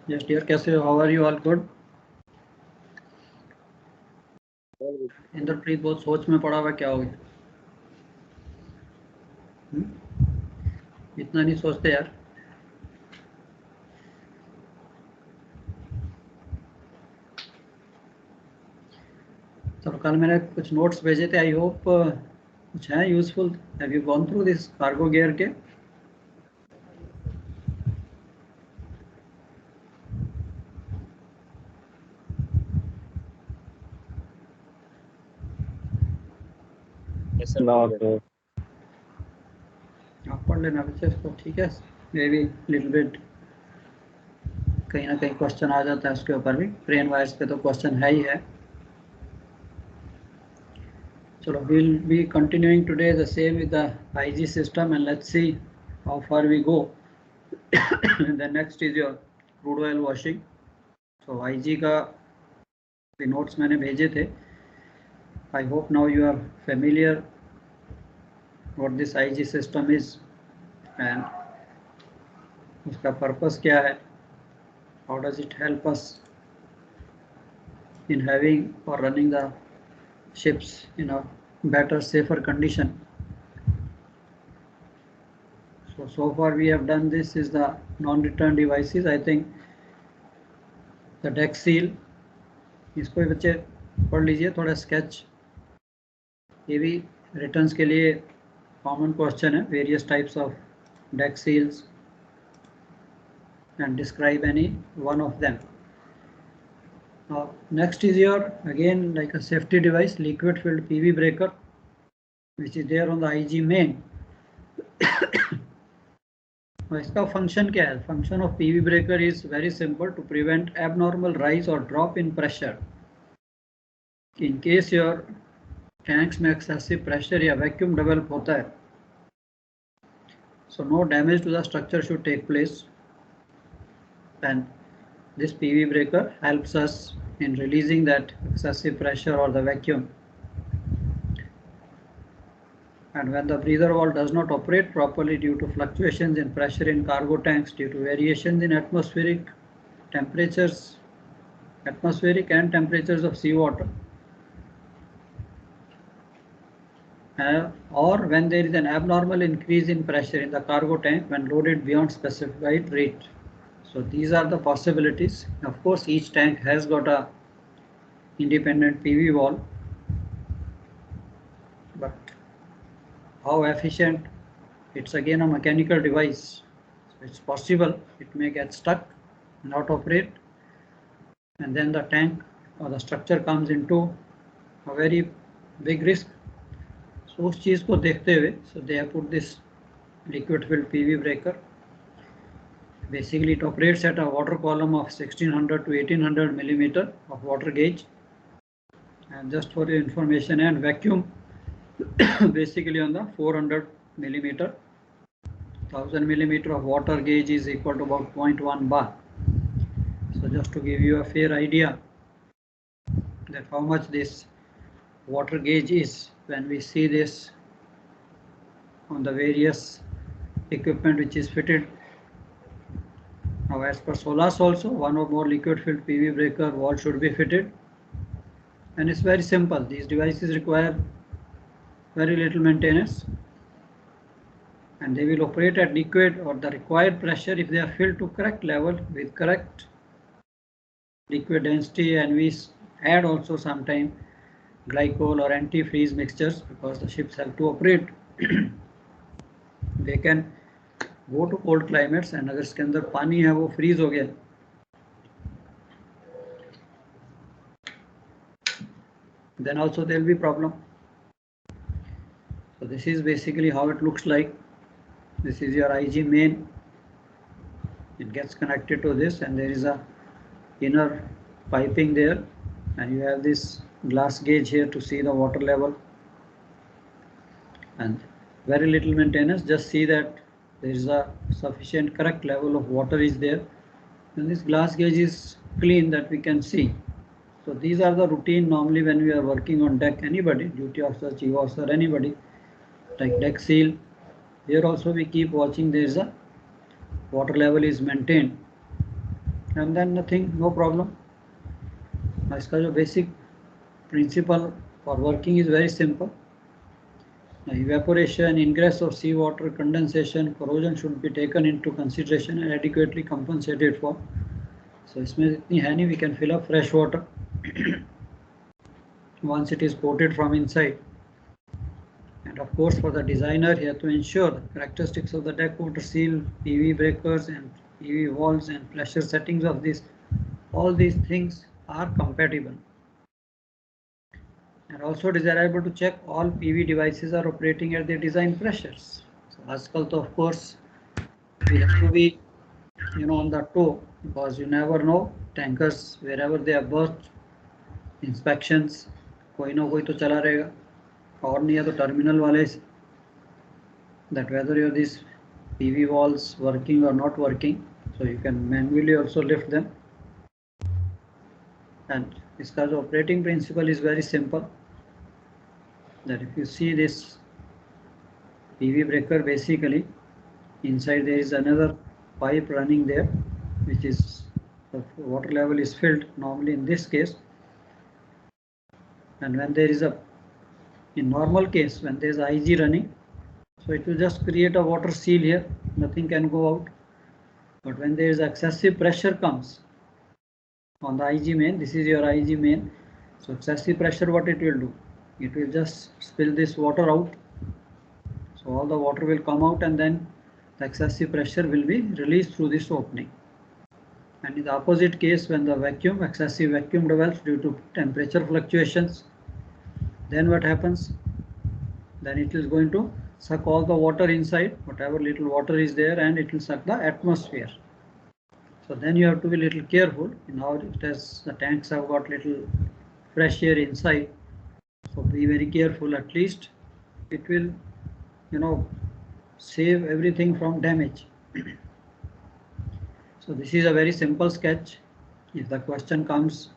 Yes, dear, कैसे हो? How are you? All good? Inderpreet बहुत सोच में पड़ा हुआ, क्या हो गया? इतना नहीं सोचते यार। चलो, कल मैंने कुछ नोट्स भेजे थे, आई होप कुछ है useful. Have you gone through this cargo gear के? आप पढ़ लेना बच्चे इसको, ठीक है? मे बी लिटिल बिट कहीं ना कहीं क्वेश्चन आ जाता है उसके ऊपर भी। ब्रेन वायर्स पे तो क्वेश्चन है ही है। चलो, we'll be continuing today the same with the IG system and let's see how far we go. The next is your crude oil washing. So IG का नोट्स मैंने भेजे थे। I hope now you are familiar what this IG system is and उसका purpose क्या है, how does it help us in having or running the ships in a better, safer condition. So far we have done this is the non-return devices. I think the deck seal, इसको भी बच्चे पढ़ लीजिए थोड़ा sketch. ये भी returns के लिए कॉमन क्वेश्चन है, various types of deck seals and describe any one of them. Next is your again like a safety device, liquid filled PV breaker, which is there on the IG main. इसका function क्या है? Function of PV breaker is very simple, to prevent abnormal rise or drop in pressure. In case your tanks में excessive pressure या vacuum develop होता है, so no damage to the structure should take place, and this PV breaker helps us in releasing that excessive pressure or the vacuum. And when the breather valve does not operate properly due to fluctuations in pressure in cargo tanks due to variations in atmospheric and temperatures of seawater, or when there is an abnormal increase in pressure in the cargo tank when loaded beyond specified rate. So these are the possibilities. Of course, each tank has got a independent PV valve, but how efficient? It's again a mechanical device. So it's possible it may get stuck, not operate, and then the tank or the structure comes into a very big risk. So उस चीज़ को देखते हुए, so they have put this liquid filled PV breaker. Basically it operates at a water column of 1600 to 1800 millimeter of water gauge, and just for your information, and vacuum basically on the 400 millimeter. 1000 millimeter of water gauge is equal to about 0.1 bar. So just to give you a fair idea that how much this water gauge is, when we see this on the various equipment which is fitted. Now as per SOLAS also, one or more liquid filled PV breaker valve should be fitted, and it's very simple. These devices require very little maintenance, and they will operate at liquid or the required pressure if they are filled to correct level with correct liquid density, and we add also sometime glycol or antifreeze mixtures because the ships have to operate. They can go to cold climates, and अगर इसके अंदर पानी है वो freeze हो गया, then also there will be problem. So this is basically how it looks like. This is your IG main. It gets connected to this, and there is a inner piping there, and you have this glass gauge here to see the water level, and very little maintenance. Just see that there is a sufficient correct level of water is there, and this glass gauge is clean that we can see. So these are the routine normally when we are working on deck. Anybody, duty officer, chief officer, anybody, like deck seal, here also we keep watching there is a water level is maintained. and then nothing, no problem. इसका जो basic principle for working is very simple. Evaporation, ingress of seawater, condensation, corrosion should be taken into consideration and adequately compensated for. So इसमें इतनी है नहीं, we can fill up fresh water once it is coated from inside. And of course, for the designer, he has to ensure the characteristics of the deck water seal, PV breakers and PV walls and pressure settings of this, all these things are compatible. And also desirable to check all PV devices are operating at their design pressures. So आजकल तो of course we have to be, on the toe, because you never know, tankers wherever they are berthed, inspections कोई ना कोई तो चला रहेगा, और नहीं है तो terminal वाले, that whether your these PV walls working or not working, so you can manually also lift them. And इसका जो operating principle is very simple, that if you see this PV breaker, basically inside there is another pipe running there, which is the water level is filled normally in this case. And when there is in normal case, when there is IG running, so it will just create a water seal here, nothing can go out. But when there is excessive pressure comes on the IG main, this is your IG main, so excessive pressure, what it will do? It will just spill this water out. So all the water will come out and then the excessive pressure will be released through this opening. And in the opposite case, when the excessive vacuum develops due to temperature fluctuations, then what happens? Then it is going to suck all the water inside, whatever little water is there, and it will suck the atmosphere. So then you have to be little careful. Now it has, the tanks have got little fresh air inside, so be very careful. At least it will, save everything from damage. So this is a very simple sketch. If the question comes,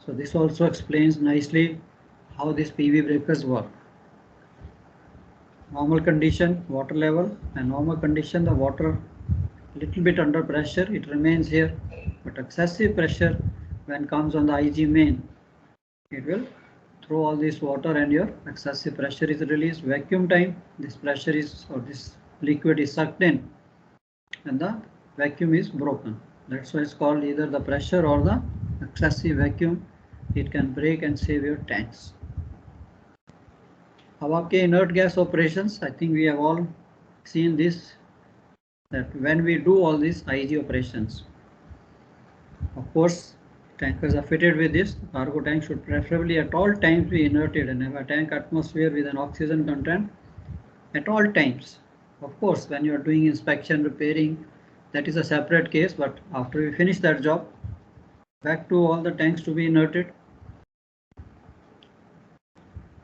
so this also explains nicely how these PV breakers work. Normal condition, water level, and normal condition, the water little bit under pressure, it remains here. But excessive pressure, when comes on the IG main, it will throw all this water and your excessive pressure is released. Vacuum time, this pressure is, or this liquid is sucked in and the vacuum is broken. That's why it's called either the pressure or the excessive vacuum. It can break and save your tanks. हवा के inert gas operations, I think we have all seen this, that when we do all these IG operations, of course tankers are fitted with this. Cargo tank should preferably at all times be inerted and have a tank atmosphere with an oxygen content at all times. Of course, when you are doing inspection, repairing, that is a separate case, but after we finish that job, back to all the tanks to be inerted.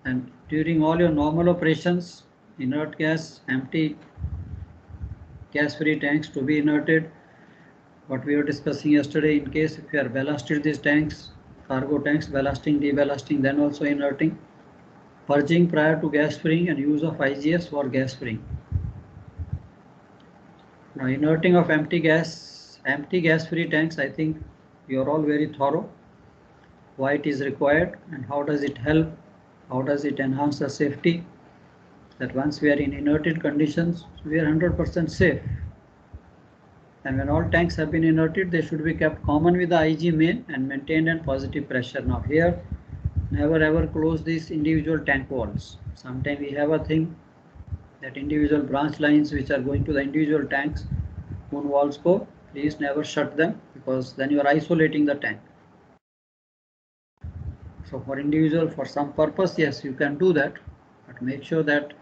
And during all your normal operations, inert gas, empty gas-free tanks to be inerted. What we were discussing yesterday, in case if you are ballasted these tanks, cargo tanks, ballasting, deballasting, then also inerting. Purging prior to gas freeing and use of IGS for gas freeing. Now inerting of empty gas-free tanks, I think you are all very thorough. Why it is required and how does it help? How does it enhance the safety? That once we are in inerted conditions, we are 100% safe. And when all tanks have been inerted, they should be kept common with the IG main and maintained at positive pressure. Now here, never ever close these individual tank walls. Sometimes we have a thing that individual branch lines which are going to the individual tanks, moon walls go, please never shut them, because then you are isolating the tank. So for individual, for some purpose, yes, you can do that, but make sure that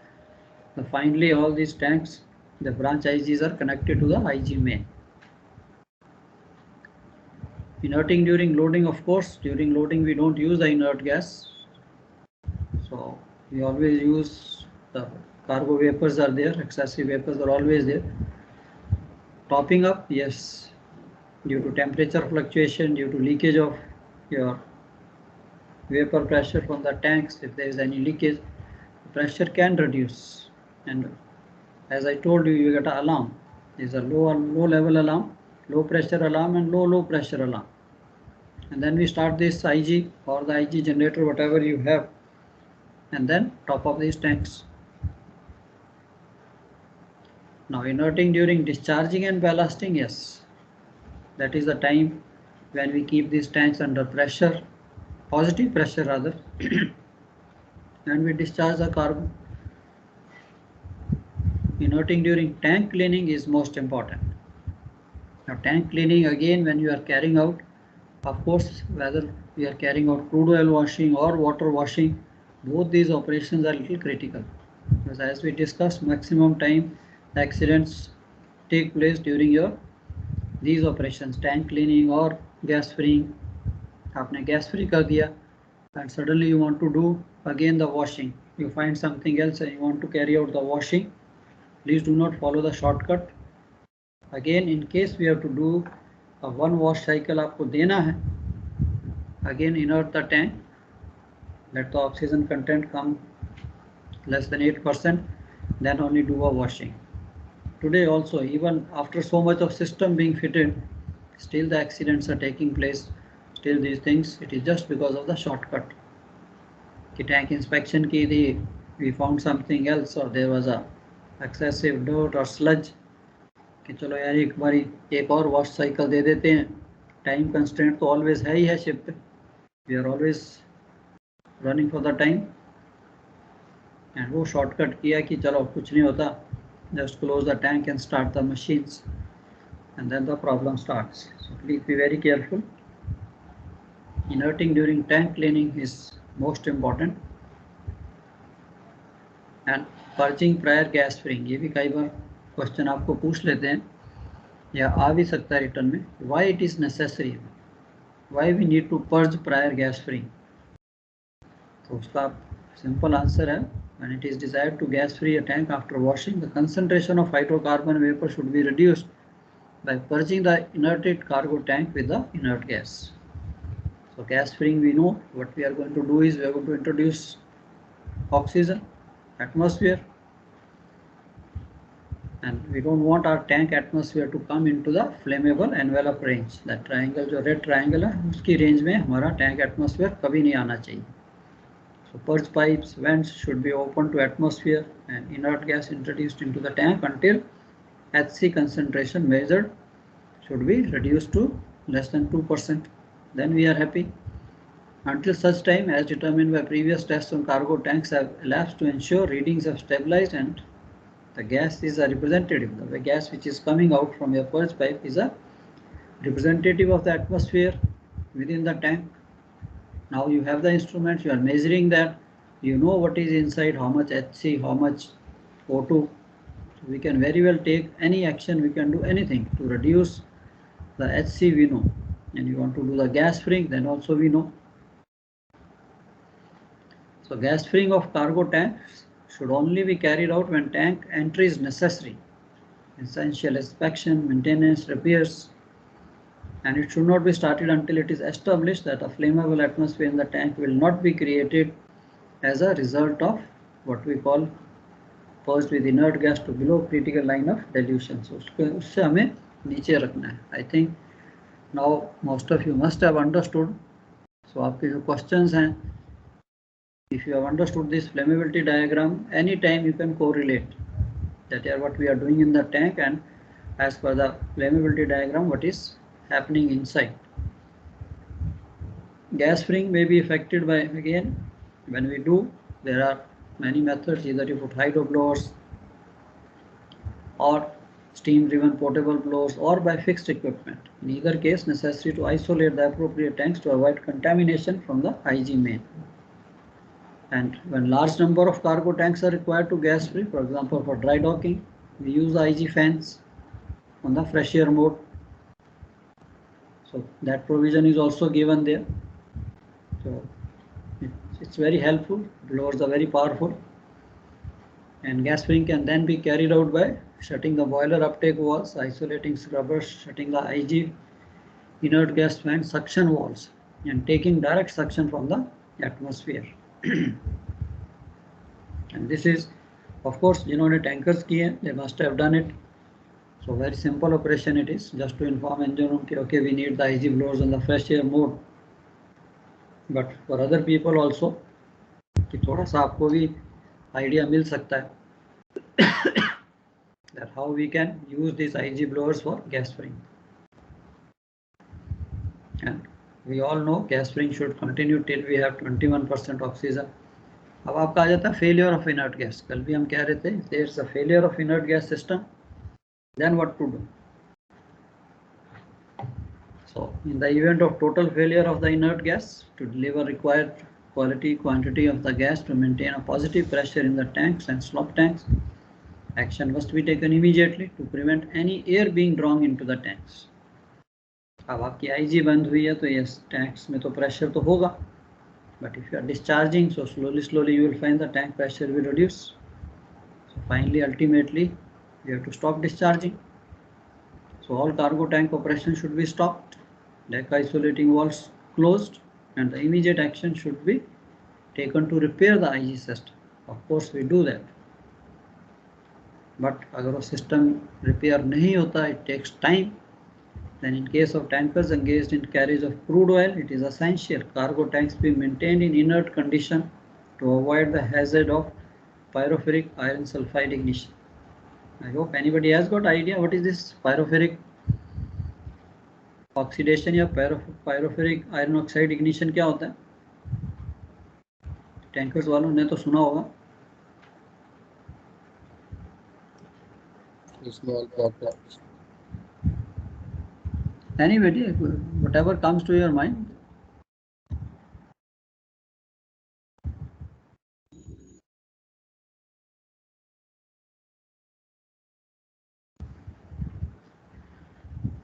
finally all these tanks, the branch IGs are connected to the IG main. Inerting during loading, of course, during loading we don't use the inert gas. So we always use the cargo vapors are there, excessive vapors are always there. Topping up, yes, due to temperature fluctuation, due to leakage of your vapor pressure from the tanks, if there is any leakage, the pressure can reduce. And as I told you, you get an alarm. There is a low level alarm. low pressure alarm and low pressure alarm. And then we start this IG or the IG generator, whatever you have, and then top of these tanks. Now inerting during discharging and ballasting, yes, that is the time when we keep these tanks under pressure, positive pressure rather, and we discharge the cargo. Inerting during tank cleaning is most important. Now tank cleaning, again, when you are carrying out, of course, whether we are carrying out crude oil washing or water washing, both these operations are little critical, because as we discussed, maximum time accidents take place during these operations, tank cleaning or gas freeing. आपने gas free कर दिया and suddenly you want to do again the washing, you find something else and you want to carry out the washing, please do not follow the shortcut. Again, in case we have to do a one wash cycle आपको देना है, again inert the tank, let the oxygen content come less than 8%, then only do a washing. Today also, even after so much of system being fitted, still the accidents are taking place, still these things, it is just because of the shortcut. The tank inspection की थी, we found something else or there was a excessive dirt or sludge, कि चलो यार एक बारी एक और wash cycle दे देते हैं, टाइम कंस्ट्रेंट तो ऑलवेज है ही है शिप पे, we are always running for the time, and वो शॉर्टकट किया कि चलो कुछ नहीं होता, just close the tank and start the machines, and then the problem starts. So please be very careful. Inerting during tank cleaning is most important, and purging prior gas freeing, ये भी कई बार question आपको पूछ लेते हैं या आ भी सकता है रिटर्न में, why it is necessary, why we need to purge prior gas freeing. तो उसका सिंपल आंसर है, when it is desired to gas free a tank after washing, the concentration of hydrocarbon vapor should be reduced by purging the inerted cargo tank with the inert gas. So gas freeing, we know what we are going to do is we are going to introduce oxygen, atmosphere, and we don't want our tank atmosphere to come into the flammable envelope range. That triangle, जो red triangle है, उसकी range में हमारा tank atmosphere कभी नहीं आना चाहिए. So purge pipes, vents should be open to atmosphere and inert gas introduced into the tank until HC concentration measured should be reduced to less than 2%. Then we are happy. Until such time as determined by previous tests on cargo tanks have elapsed to ensure readings have stabilized and the gas is a representative. The gas which is coming out from your purge pipe is a representative of the atmosphere within the tank. Now you have the instruments, you are measuring that, you know what is inside, how much HC, how much O2. We can very well take any action, we can do anything to reduce the HC, we know. And you want to do the gas freeing, then also we know. So gas freeing of cargo tanks should only be carried out when tank entry is necessary, essential inspection, maintenance, repairs, and it should not be started until it is established that a flammable atmosphere in the tank will not be created as a result of what we call purged with inert gas to below critical line of dilution. So उससे हमें नीचे रखना है. I think now most of you must have understood. So आपके जो questions हैं, if you have understood this flammability diagram, anytime you can correlate that are what we are doing in the tank and as per the flammability diagram what is happening inside. Gas freeing may be affected by, again, when we do, there are many methods, either you put hydro blowers or steam driven portable blowers or by fixed equipment. In either case, necessary to isolate the appropriate tanks to avoid contamination from the IG main. And when large number of cargo tanks are required to gas free, for example for dry docking, we use the IG fans on the fresh air mode. So that provision is also given there. So it's very helpful. Blowers are very powerful. And gas freeing can then be carried out by shutting the boiler uptake valves, isolating scrubbers, shutting the IG inert gas vent suction valves, and taking direct suction from the atmosphere. And this is, of course, जिन्होंने tankers किए, they must have done it. So very simple operation it is, just to inform engine room कि okay we need the IG blowers on the fresh air mode. But for other people also कि थोड़ा सा आपको भी idea मिल सकता है that how we can use these IG blowers for gas spring. And we all know gas spring should continue till we have 21% oxygen. अब आपका आ जाता है failure of inert gas. कल भी हम कह रहे थे there's a failure of inert gas system. Then what to do? So in the event of total failure of the inert gas, to deliver required quantity of the gas to maintain a positive pressure in the tanks and slop tanks, action must be taken immediately to prevent any air being drawn into the tanks. अब आपकी IG बंद हुई है तो ये tanks में तो pressure तो होगा, but if you are discharging, so slowly you will find the tank pressure will reduce. So finally, ultimately, you have to stop discharging. So all cargo tank operation should be stopped, deck isolating valves closed, and the immediate action should be taken to repair the IG system. Of course, we do that. But अगर वो system repair नहीं होता, it takes time. Then in case of tankers engaged in carriage of crude oil, it is essential cargo tanks be maintained in inert condition to avoid the hazard of pyrophoric iron sulfide ignition. I hope anybody has got idea what is this pyrophoric oxidation या pyrophoric iron oxide ignition क्या होता है? Tankers वालों ने तो सुना होगा. Small pockets. Anybody, whatever comes to your mind.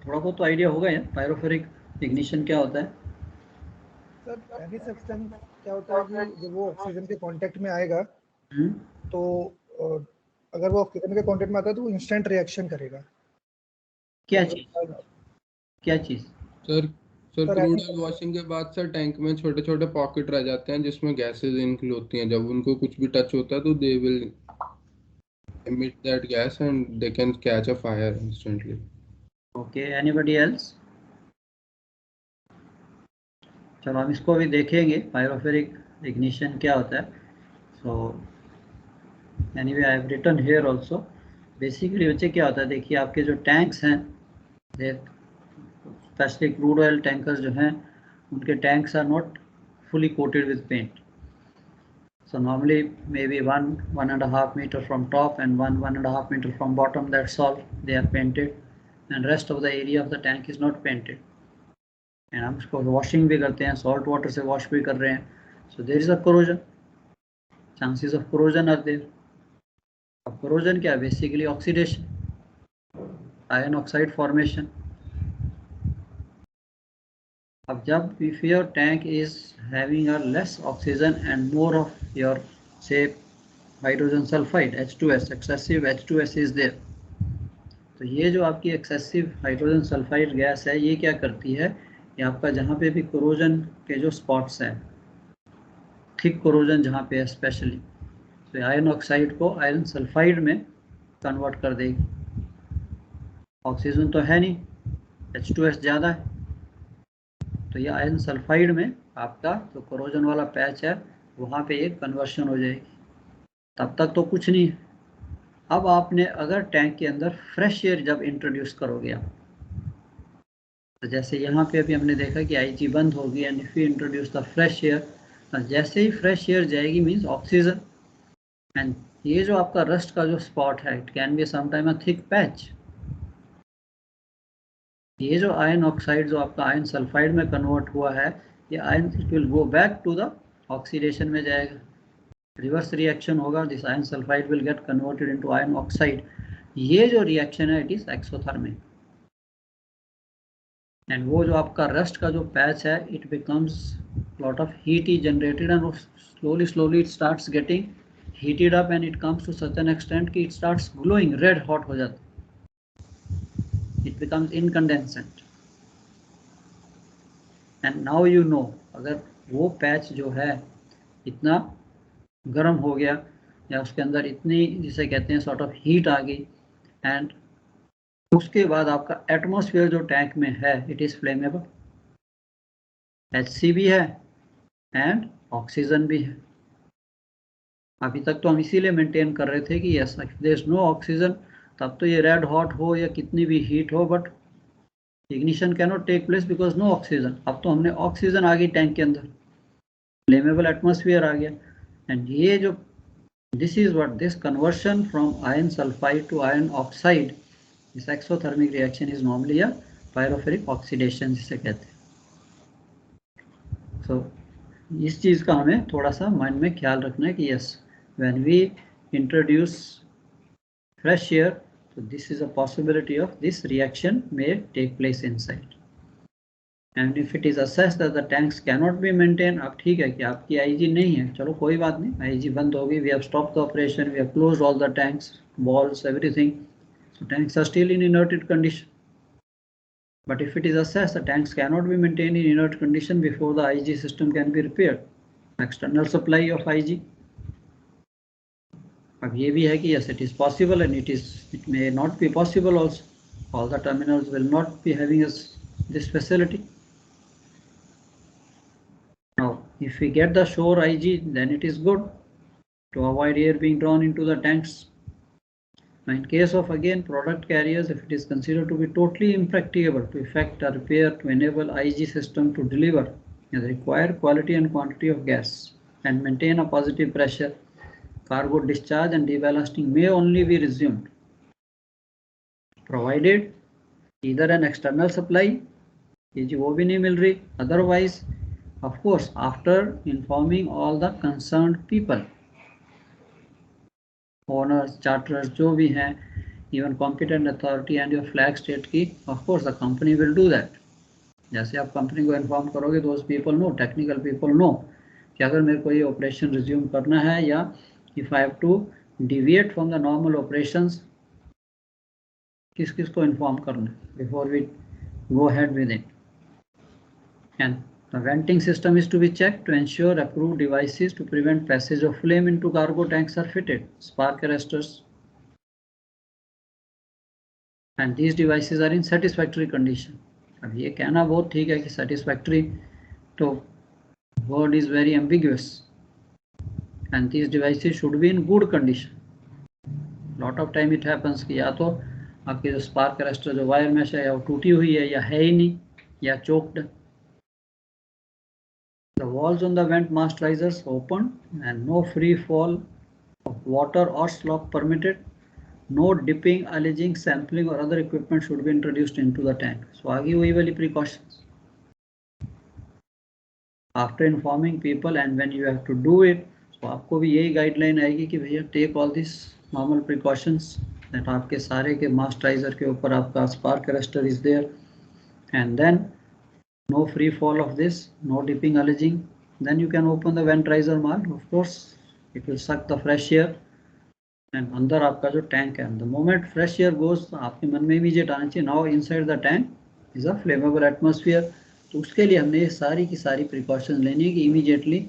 थोड़ा बहुत तो आइडिया होगा यार पायरोफेरिक इग्निशन क्या होता है. सर एनी सब्सटेंस क्या होता है कि जब वो ऑक्सीजन के कांटेक्ट में आएगा तो अगर वो ऑक्सीजन के कांटेक्ट में आता है तो वो इंस्टेंट रिएक्शन करेगा. क्या चीज सर क्रूड ऑयल वॉशिंग के बाद सर टैंक में छोटे छोटे पॉकेट रह जाते हैं जिसमें गैसेस इनफिल होती हैं. जब उनको कुछ भी टच होता है तो they will emit that gas and they can catch a fire instantly. Okay, anybody else? चलो हम इसको भी देखेंगे पायरोफेरिक इग्निशन क्या होता है. So anyway I have written here also. Basically बच्चे क्या होता है, देखिए आपके जो टैंक्स हैं, स्पेशली क्रूड ऑयल टैंकर्स जो हैं, उनके tanks are not fully coated with paint. So normally maybe 1.5 meter from top and 1.5 meter from bottom, that's all they are painted, and rest of the area of the tank is not painted. And हम इसको washing भी करते हैं, salt water से wash भी कर रहे हैं, so there is a corrosion, chances of corrosion are there. अब corrosion क्या है? Basically oxidation, iron oxide formation. अब जब if your tank is having a less oxygen and more of your say hydrogen sulfide H2S, excessive H2S is there, तो ये जो आपकी excessive hydrogen sulfide gas है, ये क्या करती है, ये आपका जहाँ पे भी corrosion के जो spots हैं, thick corrosion जहाँ पे है स्पेशली, तो आयरन ऑक्साइड को आयरन सल्फाइड में कन्वर्ट कर देगी. ऑक्सीजन तो है नहीं, H2S ज़्यादा है, तो ये आयरन सल्फाइड में आपका जो कोरोजन वाला पैच है वहाँ पे एक कन्वर्शन हो जाएगी. तब तक तो कुछ नहीं है. अब आपने अगर टैंक के अंदर फ्रेश एयर जब इंट्रोड्यूस करोगे आप, तो जैसे यहाँ पे अभी हमने देखा कि IG बंद होगी and if you introduce the fresh air, तो जैसे ही फ्रेश एयर जाएगी मीन्स ऑक्सीजन, एंड ये जो आपका रस्ट का जो स्पॉट है, it can be sometime a thick patch. ये जो आयरन ऑक्साइड जो आपका आयरन सल्फाइड में कन्वर्ट हुआ है, ये iron it will go back to the oxidation में जाएगा, रिवर्स रिएक्शन होगा, this iron sulphide will get converted into iron oxide. ये जो रिएक्शन है इट इज एक्सोथर्मिक, एंड वो जो आपका रस्ट का जो पैच है it becomes lot of heat is generated and slowly it starts getting heated up and it comes to such an extent कि it starts glowing, red hot हो जाता है, it becomes incandescent. And now you know, अगर वो patch जो है इतना गर्म हो गया या उसके अंदर इतनी जिसे कहते हैं सॉर्ट ऑफ हीट आ गई, एंड उसके बाद आपका एटमॉस्फेयर जो टैंक में है इट इज फ्लेमेबल, HC भी है एंड ऑक्सीजन भी है। अभी तक तो हम इसीलिए मेंटेन कर रहे थे कि yes if there is no oxygen तब तो ये रेड हॉट हो या कितनी भी हीट हो but ignition cannot take place because no oxygen. अब तो हमने ऑक्सीजन आ गई टैंक के अंदर, फ्लेमेबल एटमॉस्फेयर आ गया। एंड ये जो this is what this conversion from iron sulphide to iron oxide, this exothermic reaction is normally a pyrophoric oxidation जिसे कहते हैं। सो इस चीज का हमें थोड़ा सा माइंड में ख्याल रखना है कि yes when we introduce fresh air, so this is a possibility of this reaction may take place inside. And if it is assessed that the tanks cannot be maintained, अब ठीक है कि आपकी IG नहीं है, चलो कोई बात नहीं, IG बंद होगी, we have stopped the operation, we have closed all the tanks, balls, everything, so tanks are still in inerted condition. But if it is assessed the tanks cannot be maintained in inert condition before the IG system can be repaired, external supply of IG. अब ये भी है कि yes it is possible and it may not be possible also. All the terminals will not be having this facility. Now if we get the shore IG then it is good to avoid air being drawn into the tanks. Now in case of again product carriers, if it is considered to be totally impracticable to effect a repair to enable IG system to deliver the required quality and quantity of gas and maintain a positive pressure, cargo discharge and deballasting may only be resumed provided either an external supply, ये जी वो भी नहीं मिल रही, otherwise of course after informing all the concerned people, owners, charterers जो भी हैं, even competent authority and your flag state की, of course the company will do that. जैसे आप कंपनी को इन्फॉर्म करोगे those people know, technical people know कि अगर मेरे को ये ऑपरेशन रिज्यूम करना है या if I have to deviate from the normal operations, किस किस को इन्फॉर्म करना है before we go ahead with it. And the venting system is to be checked to ensure approved devices to prevent passage of flame into cargo tanks are fitted, spark arresters, and these devices are in satisfactory condition. अब ये कहना बहुत ठीक है कि satisfactory, तो word is very ambiguous, and these devices should be in good condition. Lot of time it happens कि या तो आपकी जो spark arrestor जो वायर मैश है या वो टूटी हुई है या है ही नहीं या choked. The walls on the vent mast risers open and no free fall of water or slop permitted. No dipping, alleging, sampling or other equipment should be introduced into the tank. So आगे वही वाली precautions. After informing people and when you have to do it, so आपको भी यही guideline आएगी कि भैया take all these normal precautions. That आपके सारे के mast riser के ऊपर आपका spark arrestor is there, and then no free fall of this, no dipping, alleging. Then you can open the vent riser mark. Of course, it will suck the fresh air. And अंदर आपका जो tank है, the moment fresh air goes, आपके मन में immediate आना चाहिए now inside the tank is a flammable atmosphere. तो उसके लिए हमने ये सारी की सारी precautions लेनी है कि immediately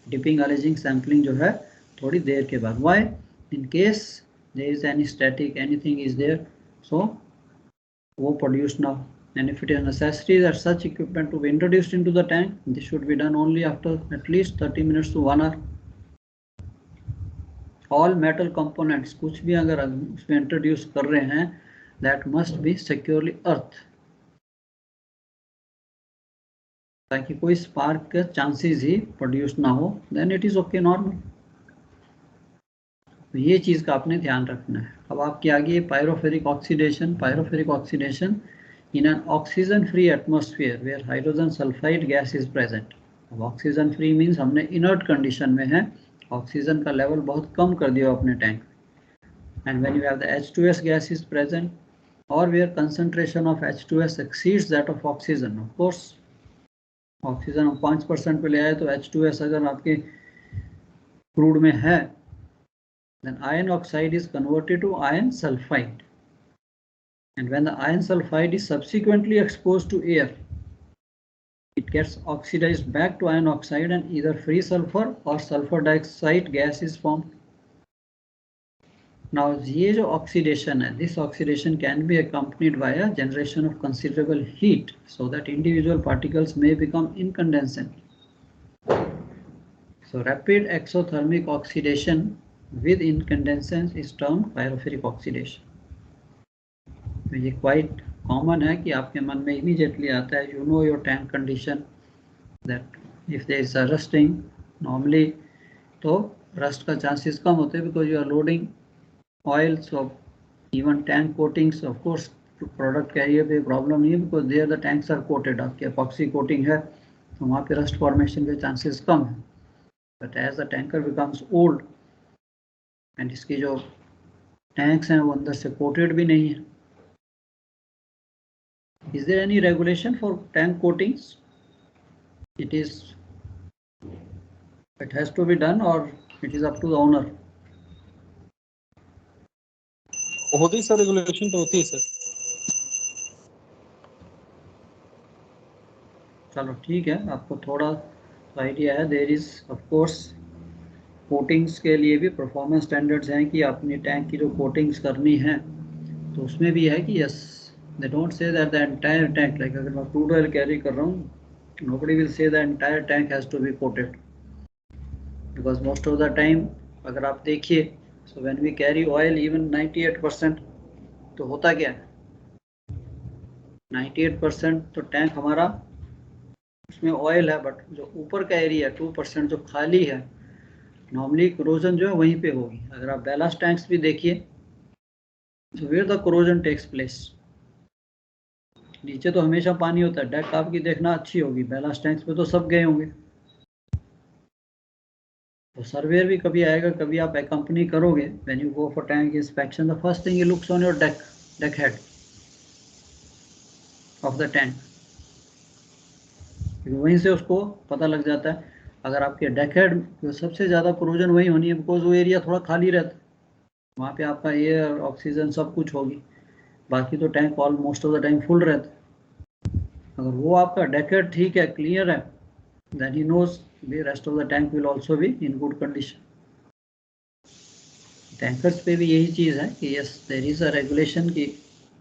dipping, alleging, sampling जो है थोड़ी देर के बाद. Why? In case there is any static, anything is there, so वो produce now. And if it is necessary that such equipment to be introduced into the tank, this should be done only after at least 30 minutes to 1 hour. All metal components, कुछ भी अगर उसमें introduce कर रहे हैं, that must be securely earth, ताकि कोई spark के चांसेस ही प्रोड्यूस ना हो, then it is okay normal. तो ये चीज का आपने ध्यान रखना है. अब आपके आगे पायरोफेरिक oxidation in an oxygen free atmosphere where hydrogen sulfide gas is present. अब ऑक्सीजन फ्री मीन्स हमने इनर्ट कंडीशन में है, ऑक्सीजन का लेवल बहुत कम कर दिया अपने tank. And when you have the H2S gas is present or where concentration of H2S exceeds that of oxygen. Of course oxygen हम 5% पे ले आए तो H2S अगर आपके क्रूड में है, then iron oxide is converted to iron sulfide. And when the iron sulfide is subsequently exposed to air, it gets oxidized back to iron oxide and either free sulfur or sulfur dioxide gas is formed. Now ये जो oxidation है, this oxidation can be accompanied by a generation of considerable heat so that individual particles may become incandescent. So rapid exothermic oxidation with incandescence is termed pyrophoric oxidation. तो ये quite common है कि आपके मन में immediately आता है, you know your tank condition, that if there is a rusting, normally तो rust का chances कम होते हैं because you are loading oil, so even tank coatings, of course product carrier पे problem नहीं है because there the tanks are coated, आपके epoxy coating है तो वहाँ पे rust formation के chances कम है. But as the tanker becomes old and इसके जो tanks हैं वो अंदर से coated भी नहीं है. Is there any regulation for tank coatings? It has to be done or it is up to the owner? होती है सर, रेगुलेशन तो होती है सर. चलो ठीक है, आपको थोड़ा आइडिया है. There is of course coatings के लिए भी परफॉर्मेंस स्टैंडर्ड्स हैं कि अपनी टैंक की जो कोटिंग्स करनी है तो उसमें भी है कि yes, they don't say that the entire tank, like अगर मैं क्रूड ऑयल कैरी कर रहा हूँ, nobody will say the entire tank has to be coated because most of the time अगर आप देखिए, so when we carry oil even 98%, तो होता क्या है 98% तो टैंक हमारा उसमें ऑयल है, बट जो ऊपर का एरिया 2% जो खाली है, नॉर्मली कोरोजन जो है वहीं पे होगी. अगर आप बैलास्ट टैंक्स भी देखिए तो where the corrosion takes place, नीचे तो हमेशा पानी होता है, डेक आपकी देखना अच्छी होगी, बैलास्ट टैंक्स पे तो सब गए होंगे. तो सर्वेयर भी कभी आएगा, कभी आप कंपनी करोगे, when you go for tank inspection, the first thing he looks on your deck head of the tank, क्योंकि वहीं से उसको पता लग जाता है. अगर आपके डेक हेड जो सबसे ज़्यादा कोरोजन वही होनी है बिकॉज वो एरिया थोड़ा खाली रहता है, वहाँ पे आपका एयर ऑक्सीजन सब कुछ होगी, बाकी तो tank almost of the time full रहता है. अगर वो आपका डेक हेड ठीक है, क्लियर है, then he knows the rest of the tank will also be in good condition. Tankers पे भी यही चीज़ है कि yes there is a regulation कि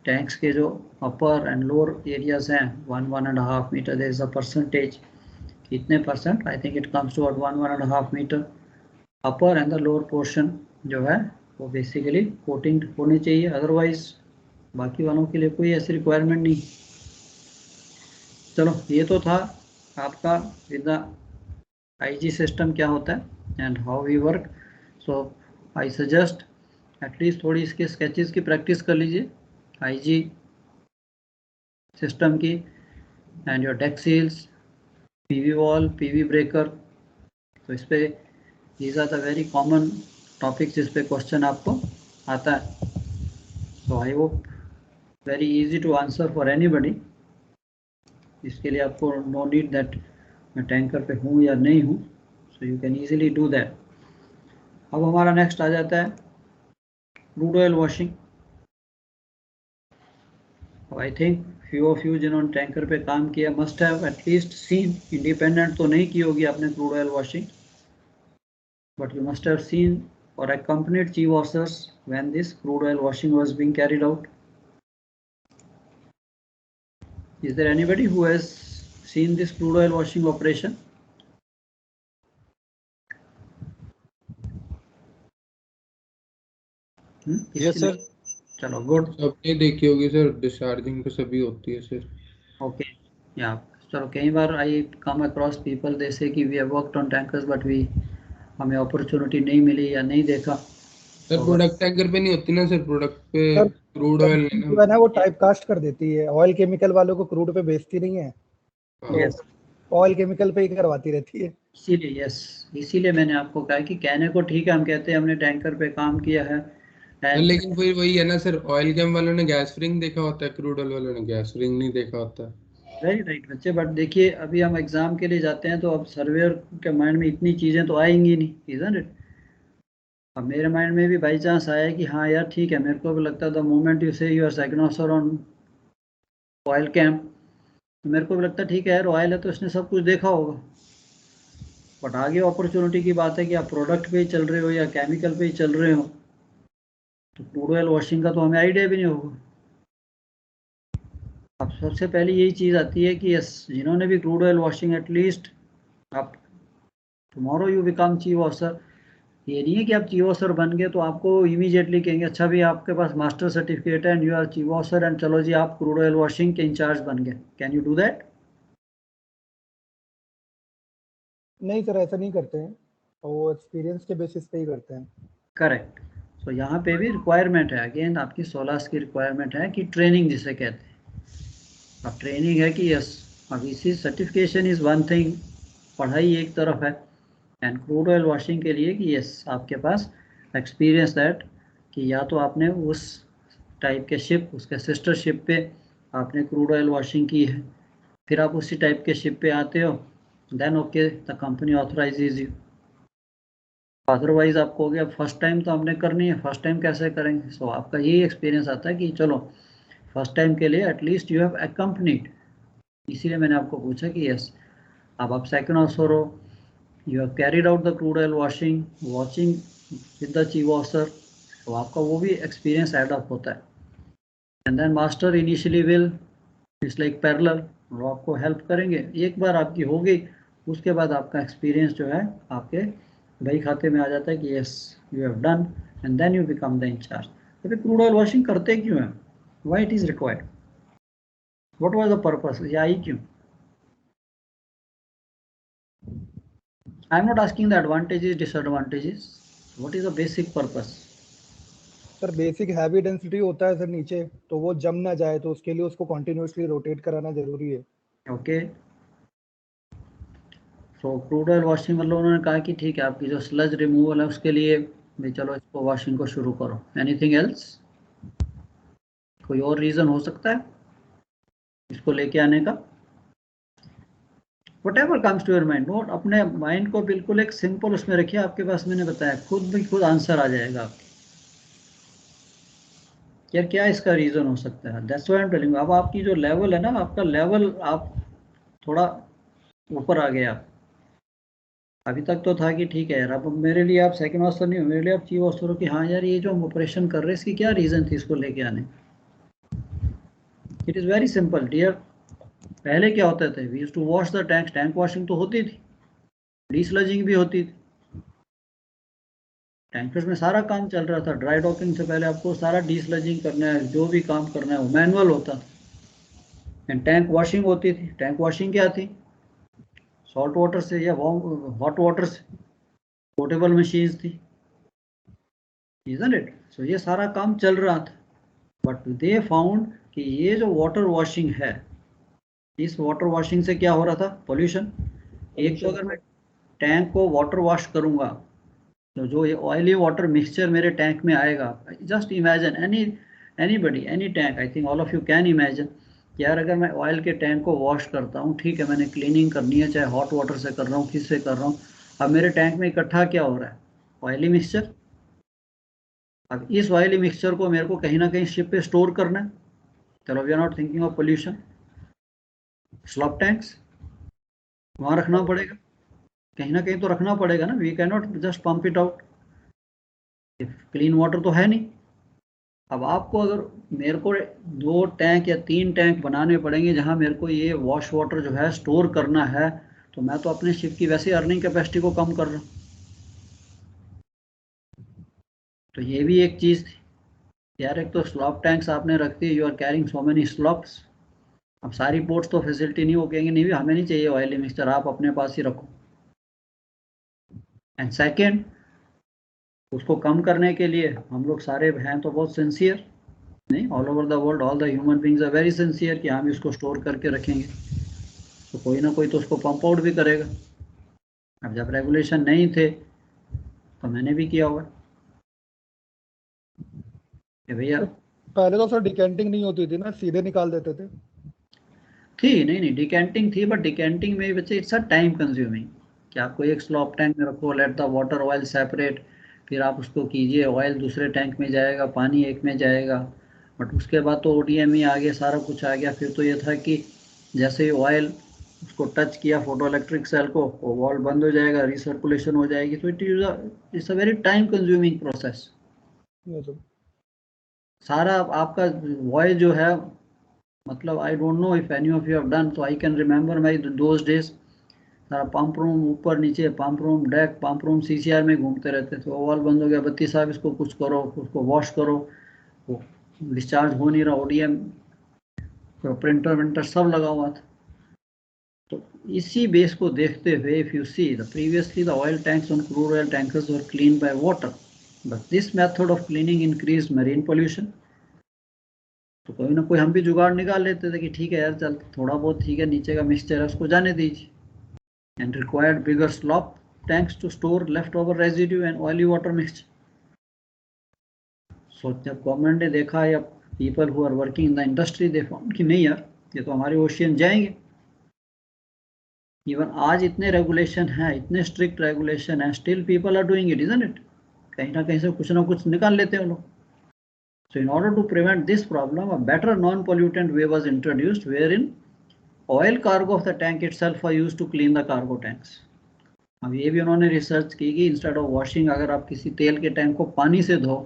टैंक्स के जो अपर एंड लोअर एरियाज हैं 1-1.5 metre, there is a percentage, कितने percent, I think it comes to 1-1.5 metre upper and the lower portion जो है वो बेसिकली कोटिंग होनी चाहिए, अदरवाइज बाकी वालों के लिए कोई ऐसी रिक्वायरमेंट नहीं. चलो ये तो था आपका विद द IG सिस्टम क्या होता है and how we work. So I suggest at least थोड़ी इसके स्केचेस की प्रैक्टिस कर लीजिए IG सिस्टम की, and your deck seals, PV wall, PV breaker. तो इस पे these are the very common topics जिस पे क्वेश्चन आपको आता है. So I hope very easy to answer for anybody. इसके लिए आपको नो नीड दैट मैं टैंकर पे हूँ या नहीं हूँ, so you can easily do that. अब हमारा नेक्स्ट आ जाता है crude oil washing. I think few of you जिन्होंने टैंकर पे काम किया must have at least seen, independent तो नहीं की होगी आपने crude oil washing, but you must have seen or accompanied chief officers when this crude oil washing was being carried out. Is there anybody who has seen this crude oil washing operation? Yes sir. चलो good. सबने देखी होगी sir, discharging पे सभी होती है sir. Okay या चलो, कई बार आई come across people they say कि we have worked on tankers but we, हमें अपॉर्चुनिटी नहीं मिली या नहीं देखा. सर प्रोडक्ट टैंकर पे नहीं होती ना सर, प्रोडक्ट पे क्रूड ऑयल जो है ना वो टाइप कास्ट कर देती है, ऑयल केमिकल वालों को क्रूड पे बेचती नहीं है, यस ऑयल केमिकल पे ही करवाती रहती है. इसीलिए यस, इसीलिए मैंने आपको कहा कि कहने को ठीक है, हम कहते हैं हमने टैंकर पे काम किया है, लेकिन फिर वही है ना सर, ऑयल केम वालों ने गैस रिंग देखा होता है, क्रूड ऑयल वालों ने गैस रिंग नहीं देखा होता. राइट बच्चे. बट देखिए अभी हम एग्जाम के लिए जाते हैं तो अब सर्वेयर के माइंड में इतनी चीज़ें तो आएंगी नहीं, इजंट इट. अब मेरे माइंड में भी बाई चांस आया कि हाँ यार ठीक है, मेरे को भी लगता था moment you say your second officer on oil camp, तो मेरे को भी लगता ठीक है यार ऑयल है तो इसने सब कुछ देखा होगा. बट आगे अपॉर्चुनिटी की बात है कि आप प्रोडक्ट पे ही चल रहे हो या केमिकल पे ही चल रहे हो, तो क्रूड ऑयल वॉशिंग का तो हमें आइडिया भी नहीं होगा। अब सबसे पहले यही चीज़ आती है कि यस, जिन्होंने भी क्रूड ऑयल वॉशिंग एटलीस्ट आप tomorrow you become chief officer, ये नहीं है कि आप चीफ ऑफिसर बन गए तो आपको इमीडिएटली कहेंगे अच्छा भी आपके पास मास्टर सर्टिफिकेट है and you are chief officer and चलो जी आप क्रूड ऑयल वॉशिंग के इंचार्ज बन गए। Can you do that? नहीं सर, ऐसा नहीं करते हैं, वो एक्सपीरियंस के बेसिस पे ही करते हैं। करेक्ट। तो यहाँ पे भी रिक्वायरमेंट है, अगेन आपकी 16 की रिक्वायरमेंट है कि ट्रेनिंग जिसे कहते हैं। अब ट्रेनिंग है कि यस, अब इसी सर्टिफिकेशन इज़ वन थिंग, पढ़ाई एक तरफ है, एंड क्रूड ऑयल वॉशिंग के लिए कि यस आपके पास एक्सपीरियंस दैट कि या तो आपने उस टाइप के शिप, उसके सिस्टर शिप पे आपने क्रूड ऑयल वॉशिंग की है, फिर आप उसी टाइप के शिप पे आते हो, then okay the company authorises you. Otherwise आपको हो गया फर्स्ट टाइम तो हमने करनी है, फर्स्ट टाइम कैसे करेंगे? सो आपका यही एक्सपीरियंस आता है कि चलो फर्स्ट टाइम के लिए एटलीस्ट यू हैव अकम्पनीड। इसीलिए मैंने आपको पूछा कि यस अब आप सेकंड ऑफिसर हो, you have carried out the crude oil washing with the chief officer, तो आपका वो भी एक्सपीरियंस एड अप होता है। And then master initially will it's like parallel, वो आपको हेल्प करेंगे। एक बार आपकी हो गई, उसके बाद आपका एक्सपीरियंस जो है आपके बही खाते में आ जाता है कि yes you have done, and then you become the incharge. अभी क्रूड ऑयल वॉशिंग करते क्यों है? Why it is required? What was the purpose? ये आई क्यों? I am not asking the advantages disadvantages, what is the basic purpose? Sir basic heavy density होता है sir नीचे, तो वो जम ना जाए, तो उसके लिए उसको कंटिन्यूअसली रोटेट कराना जरूरी है। ओके, सो क्रूड ऑयल वॉशिंग मतलब उन्होंने कहा कि ठीक है आपकी जो स्लज रिमूवल है उसके लिए भी चलो इसको वॉशिंग को शुरू करो। Anything else? कोई और रीज़न हो सकता है इसको लेके आने का? Whatever comes to your mind, note अपने माइंड को बिल्कुल एक सिंपल उसमें रखिए, आपके पास मैंने बताया खुद आंसर आ जाएगा आपके। यार क्या इसका रीज़न हो सकता है? That's why I am telling. अब आपकी जो लेवल है ना, आपका लेवल आप थोड़ा ऊपर आ गया। अभी तक तो था कि ठीक है यार, अब मेरे लिए आप सेकंड ऑफिसर नहीं हो, मेरे लिए आप चीफ ऑफिसर हो कि हाँ यार ये जो हम ऑपरेशन कर रहे हैं इसकी क्या रीज़न थी इसको लेके आने। It is very simple dear. पहले क्या होते थे, we used to wash the tank, tank washing तो होती थी, डीस्लजिंग भी होती थी, टैंकर्स में सारा काम चल रहा था। ड्राई डॉकिंग से पहले आपको सारा डीस्लजिंग करना है, जो भी काम करना है वो मैनुअल होता था। एंड टैंक वॉशिंग होती थी। टैंक वॉशिंग क्या थी? सॉल्ट वाटर से या हॉट वाटर से, पोर्टेबल मशीन्स थी, इजंट इट? सो ये सारा काम चल रहा था, बट दे फाउंड कि ये जो वाटर वॉशिंग है, इस वाटर वॉशिंग से क्या हो रहा था? पोल्यूशन। एक तो अगर मैं टैंक को वाटर वॉश करूंगा तो जो ये ऑयली वाटर मिक्सचर मेरे टैंक में आएगा, just imagine anybody any tank, I think all of you can imagine यार, अगर मैं ऑयल के टैंक को वॉश करता हूँ, ठीक है मैंने क्लीनिंग करनी है, चाहे हॉट वाटर से कर रहा हूँ किससे कर रहा हूँ, अब मेरे टैंक में इकट्ठा क्या हो रहा है? Oily mixture. अब इस ऑयली मिक्सचर को मेरे को कहीं ना कहीं शिप पे स्टोर करना है। चलो we are not thinking of pollution, slop tanks वहाँ रखना पड़ेगा, कहीं ना कहीं तो रखना पड़ेगा ना, we can not just pump it out, clean water तो है नहीं। अब आपको अगर मेरे को 2 टैंक या 3 टैंक बनाने पड़ेंगे जहां मेरे को ये वॉश वाटर जो है स्टोर करना है, तो मैं तो अपने शिप की वैसे अर्निंग कैपेसिटी को कम कर रहा हूँ। तो ये भी एक चीज़ थी यार, एक तो स्लॉप टैंक्स आपने रख दी, you are carrying so many slops. अब सारी पोर्ट्स तो फैसिलिटी नहीं हो, कहेंगे नहीं भी हमें नहीं चाहिए ऑयली मिक्सचर, आप अपने पास ही रखो। एंड सेकेंड, उसको कम करने के लिए हम लोग सारे हैं तो बहुत सिंसियर नहीं, all over the world all the human beings are very sincere कि हम इसको स्टोर करके रखेंगे, तो कोई ना कोई तो उसको पंप आउट भी करेगा। अब जब रेगुलेशन नहीं थे तो मैंने भी किया हुआ कि भैया, पहले तो सर डिकेंटिंग नहीं होती थी ना, सीधे निकाल देते थे। थी नहीं डिकेंटिंग थी, बट डिकेंटिंग में बच्चे इट्स अ टाइम कंज्यूमिंग कि आपको एक स्लॉप टैंक में रखो, let the water oil separate, फिर आप उसको कीजिए, ऑयल दूसरे टैंक में जाएगा, पानी एक में जाएगा। बट उसके बाद तो ODM आ गया, सारा कुछ आ गया। फिर तो ये था कि जैसे ही ऑयल उसको टच किया फोटो इलेक्ट्रिक सेल को, वो वॉल्व बंद हो जाएगा, रिसर्कुलेशन हो जाएगी। तो it's a very time consuming process. ये तो सारा आपका वॉइस जो है, मतलब I don't know if any of you have done, तो I can remember my those days. सारा पंप रूम ऊपर नीचे, pump room deck, pump room CCR में घूमते रहते थे। ओवल बंद हो गया, बत्ती साहब इसको कुछ करो, उसको वॉश करो, वो डिस्चार्ज हो नहीं रहा, ओडीएम प्रिंटर विंटर सब लगा हुआ था। तो इसी बेस को देखते हुए if you see the previously the oil tanks on crude oil tankers were clean by water, but this method of cleaning increase marine pollution. तो कोई ना कोई हम भी जुगाड़ निकाल लेते थे कि ठीक है यार, चल थोड़ा बहुत ठीक है, नीचे का मिक्सचर है उसको जाने दीजिए, and required bigger slop tanks to store left over residue and oily water mixture. So जब गवर्नमेंट ने देखा या people who are working in the industry they found कि नहीं यार, ये तो हमारे ओशियन जाएंगे। इवन आज इतने रेगुलेशन हैं, इतने स्ट्रिक्ट रेगुलेशन हैं, still people are doing it, isn't it? कहीं ना कहीं से कुछ ना कुछ निकाल लेते हैं लोग। So in order to prevent this problem, a better non-pollutant way was introduced, wherein oil cargo of the tank itself are used to clean the cargo tanks. अब ये भी उन्होंने रिसर्च की कि इंस्टेड ऑफ वॉशिंग, अगर आप किसी तेल के टैंक को पानी से धो,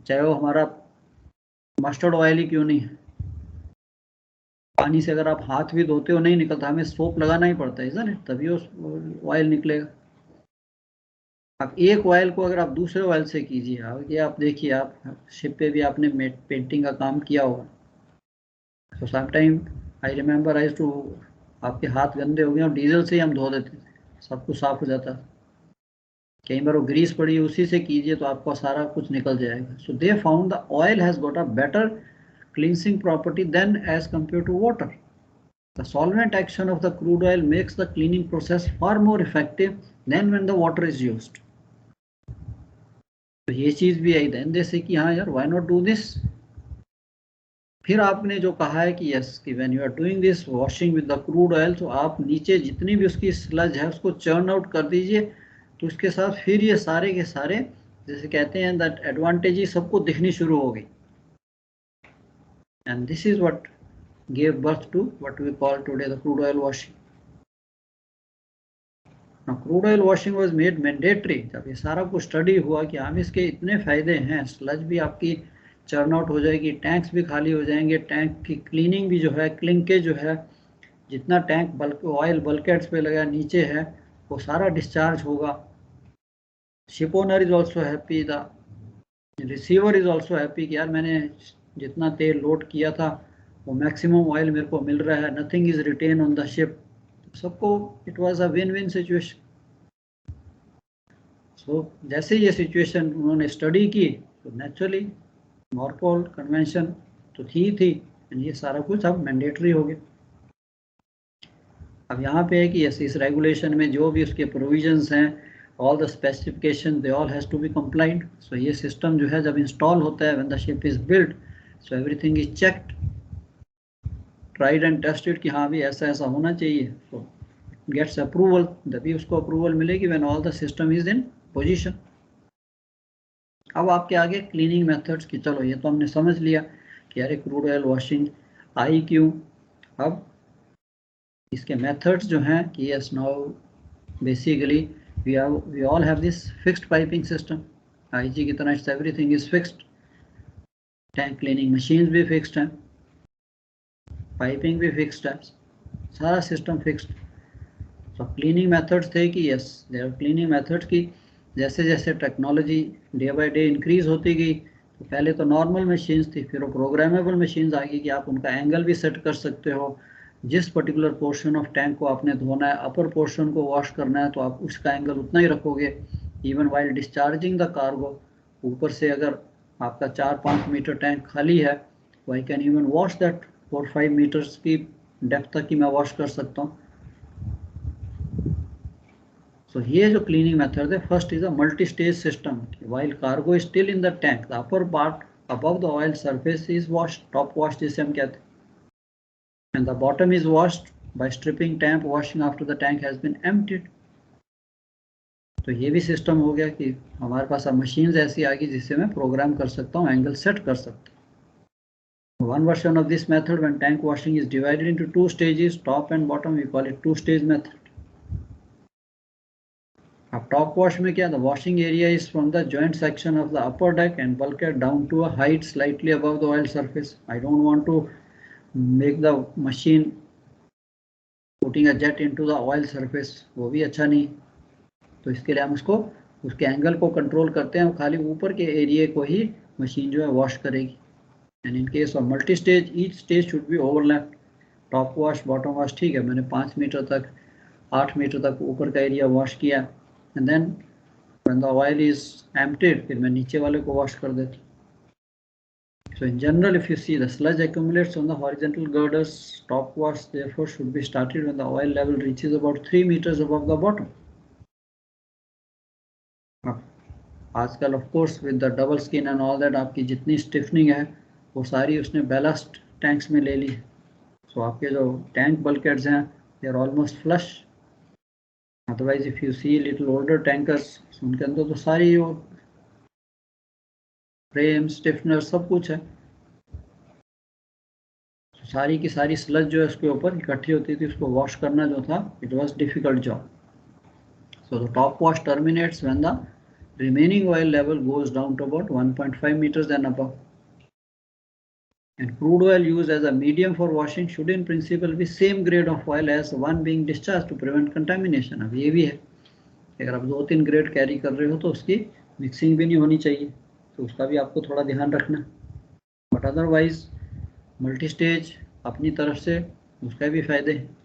चाहे वो हमारा मस्टर्ड ऑयल ही क्यों नहीं है, पानी से अगर आप हाथ भी धोते हो नहीं निकलता, हमें सोप लगाना ही पड़ता है ना, तभी वो ऑयल निकलेगा। अब एक ऑयल को अगर आप दूसरे ऑयल से कीजिए, अब ये आप देखिए, आप शिप पे भी आपने पेंटिंग का काम किया होगा, तो sometime I remember I too, आपके हाथ गंदे हो गए और डीजल से ही हम धो देते थे, सब कुछ साफ हो जाता। कई बार वो ग्रीस पड़ी, उसी से कीजिए तो आपको सारा कुछ निकल जाएगा। So they found the oil has got a better cleansing property than as compare to water. The solvent action of the crude oil makes the cleaning process far more effective than when the water is used. तो ये चीज भी आई then जैसे कि हाँ यार, why not do this? फिर आपने जो कहा है कि यस, कि when you are doing this washing with the crude oil, तो आप नीचे जितनी भी उसकी स्लज है उसको चर्न आउट कर दीजिए, तो उसके साथ फिर ये सारे के सारे, जैसे कहते हैं दैट एडवांटेज सबको दिखनी शुरू हो गई। And this is what gave birth to what we call today the crude oil washing. Now crude oil washing was made mandatory जब ये सारा कुछ स्टडी हुआ कि हम इसके इतने फायदे हैं, स्लज भी आपकी चर्न आउट हो जाएगी, टैंक्स भी खाली हो जाएंगे, टैंक की क्लीनिंग भी जो है, क्लिंकेज जो है, जितना टैंक बल्क ऑयल बल्कहेड्स पे लगा नीचे है वो सारा डिस्चार्ज होगा। Ship owner is also happy, the receiver is also happy कि यार मैंने जितना तेल लोड किया था वो मैक्सिमम ऑयल मेरे को मिल रहा है, nothing is retained on the ship. सबको it was a win win situation. So जैसे ये सिचुएशन उन्होंने स्टडी की तो नेचुरली मॉर्पोल कन्वेंशन तो थी, एंड ये सारा कुछ अब मैंडेटरी हो गया। अब यहाँ पे है कि यस, इस रेगुलेशन में जो भी उसके प्रोविजंस हैं, all the specification they all has to be compliant. So ये सिस्टम जो है जब इंस्टॉल होता है, when the ship is built, so everything is checked, tried and tested कि हाँ भी ऐसा ऐसा होना चाहिए, तो गेट्स अप्रूवल, तभी उसको अप्रूवल मिलेगी when all the system is in position. अब आपके आगे क्लीनिंग मेथड्स की, चलो ये तो हमने समझ लिया कि अरे क्रूड ऑयल वॉशिंग आई क्यों। अब इसके मेथड्स जो हैं कि yes, now basically we all have this fixed piping system, IG की तरह everything is fixed, tank cleaning machines भी फिक्स्ड हैं, पाइपिंग भी फिक्स्ड है, सारा सिस्टम फिक्स्ड। तो क्लीनिंग मेथड्स थे कि यस, देयर क्लीनिंग मेथड्स की जैसे जैसे technology day by day increase होती गई, तो पहले तो नॉर्मल मशीन्स थी, फिर वो प्रोग्रामेबल मशीन्स आ गई कि आप उनका एंगल भी सेट कर सकते हो, जिस पर्टिकुलर पोर्शन ऑफ टैंक को आपने धोना है, अपर पोर्शन को वॉश करना है, तो आप उसका एंगल उतना ही रखोगे। Even while discharging the cargo, ऊपर से अगर आपका 4-5 मीटर टैंक खाली है, तो I can even wash that 4-5 metres की डेप्थ तक की मैं वॉश कर सकता हूँ। सो ये जो क्लीनिंग मेथड है, first is a multi stage system, while cargo is still in the tank, the upper part above the oil surface is washed, top wash जिसे हम कहते हैं, and the bottom is washed by stripping tank washing after the tank has been emptied. तो ये भी system हो गया कि हमारे पास अब मशीन्स ऐसी आ गई जिससे मैं प्रोग्राम कर सकता हूँ, एंगल सेट कर सकता हूँ। One version of this method, when tank washing is divided into 2 stages, top and bottom, we call it 2-stage method. अब टॉप वॉश में क्या था, washing area is from the joint section of the upper deck and bulkhead down to a height slightly above the oil surface. I don't want to make the machine putting a jet into the oil surface, वो भी अच्छा नहीं. तो इसके लिए हम उसके angle को कंट्रोल करते हैं, खाली ऊपर के एरिया को ही मशीन जो है वॉश करेगी. And in case of multi stage each stage should be overlap. Top wash bottom wash ठीक है, मैंने 5 मीटर तक 8 मीटर तक ऊपर का एरिया वॉश किया, and then when the oil is emptied फिर मैं नीचे वाले को वॉश कर देता. So in general, if you see the sludge accumulates on the horizontal girders, top wash therefore should be started when the oil level reaches about 3 meters above the bottom. आजकल of course with the double skin and all that आपकी जितनी stiffening है वो सारी उसने ballast tanks में ले ली. So आपके जो tank bulkheads हैं they are almost flush. Otherwise if you see little older tankers उनके अंदर तो सारी वो फ्रेम स्टिफनर सब कुछ है, सारी की सारी स्लज जो है उसके ऊपर इकट्ठी होती थी, उसको वॉश करना जो था it was difficult job. So the top wash terminates when the remaining oil level goes down to about 1.5 meters and above. And crude oil used as a medium for washing should in principle be same grade of oil as one being discharged to prevent contamination. अब ये भी है, अगर आप 2-3 grade carry कर रहे हो तो उसकी मिक्सिंग भी नहीं होनी चाहिए, तो उसका भी आपको थोड़ा ध्यान रखना. बट अदरवाइज मल्टी स्टेज अपनी तरफ से उसका भी फायदे हैं.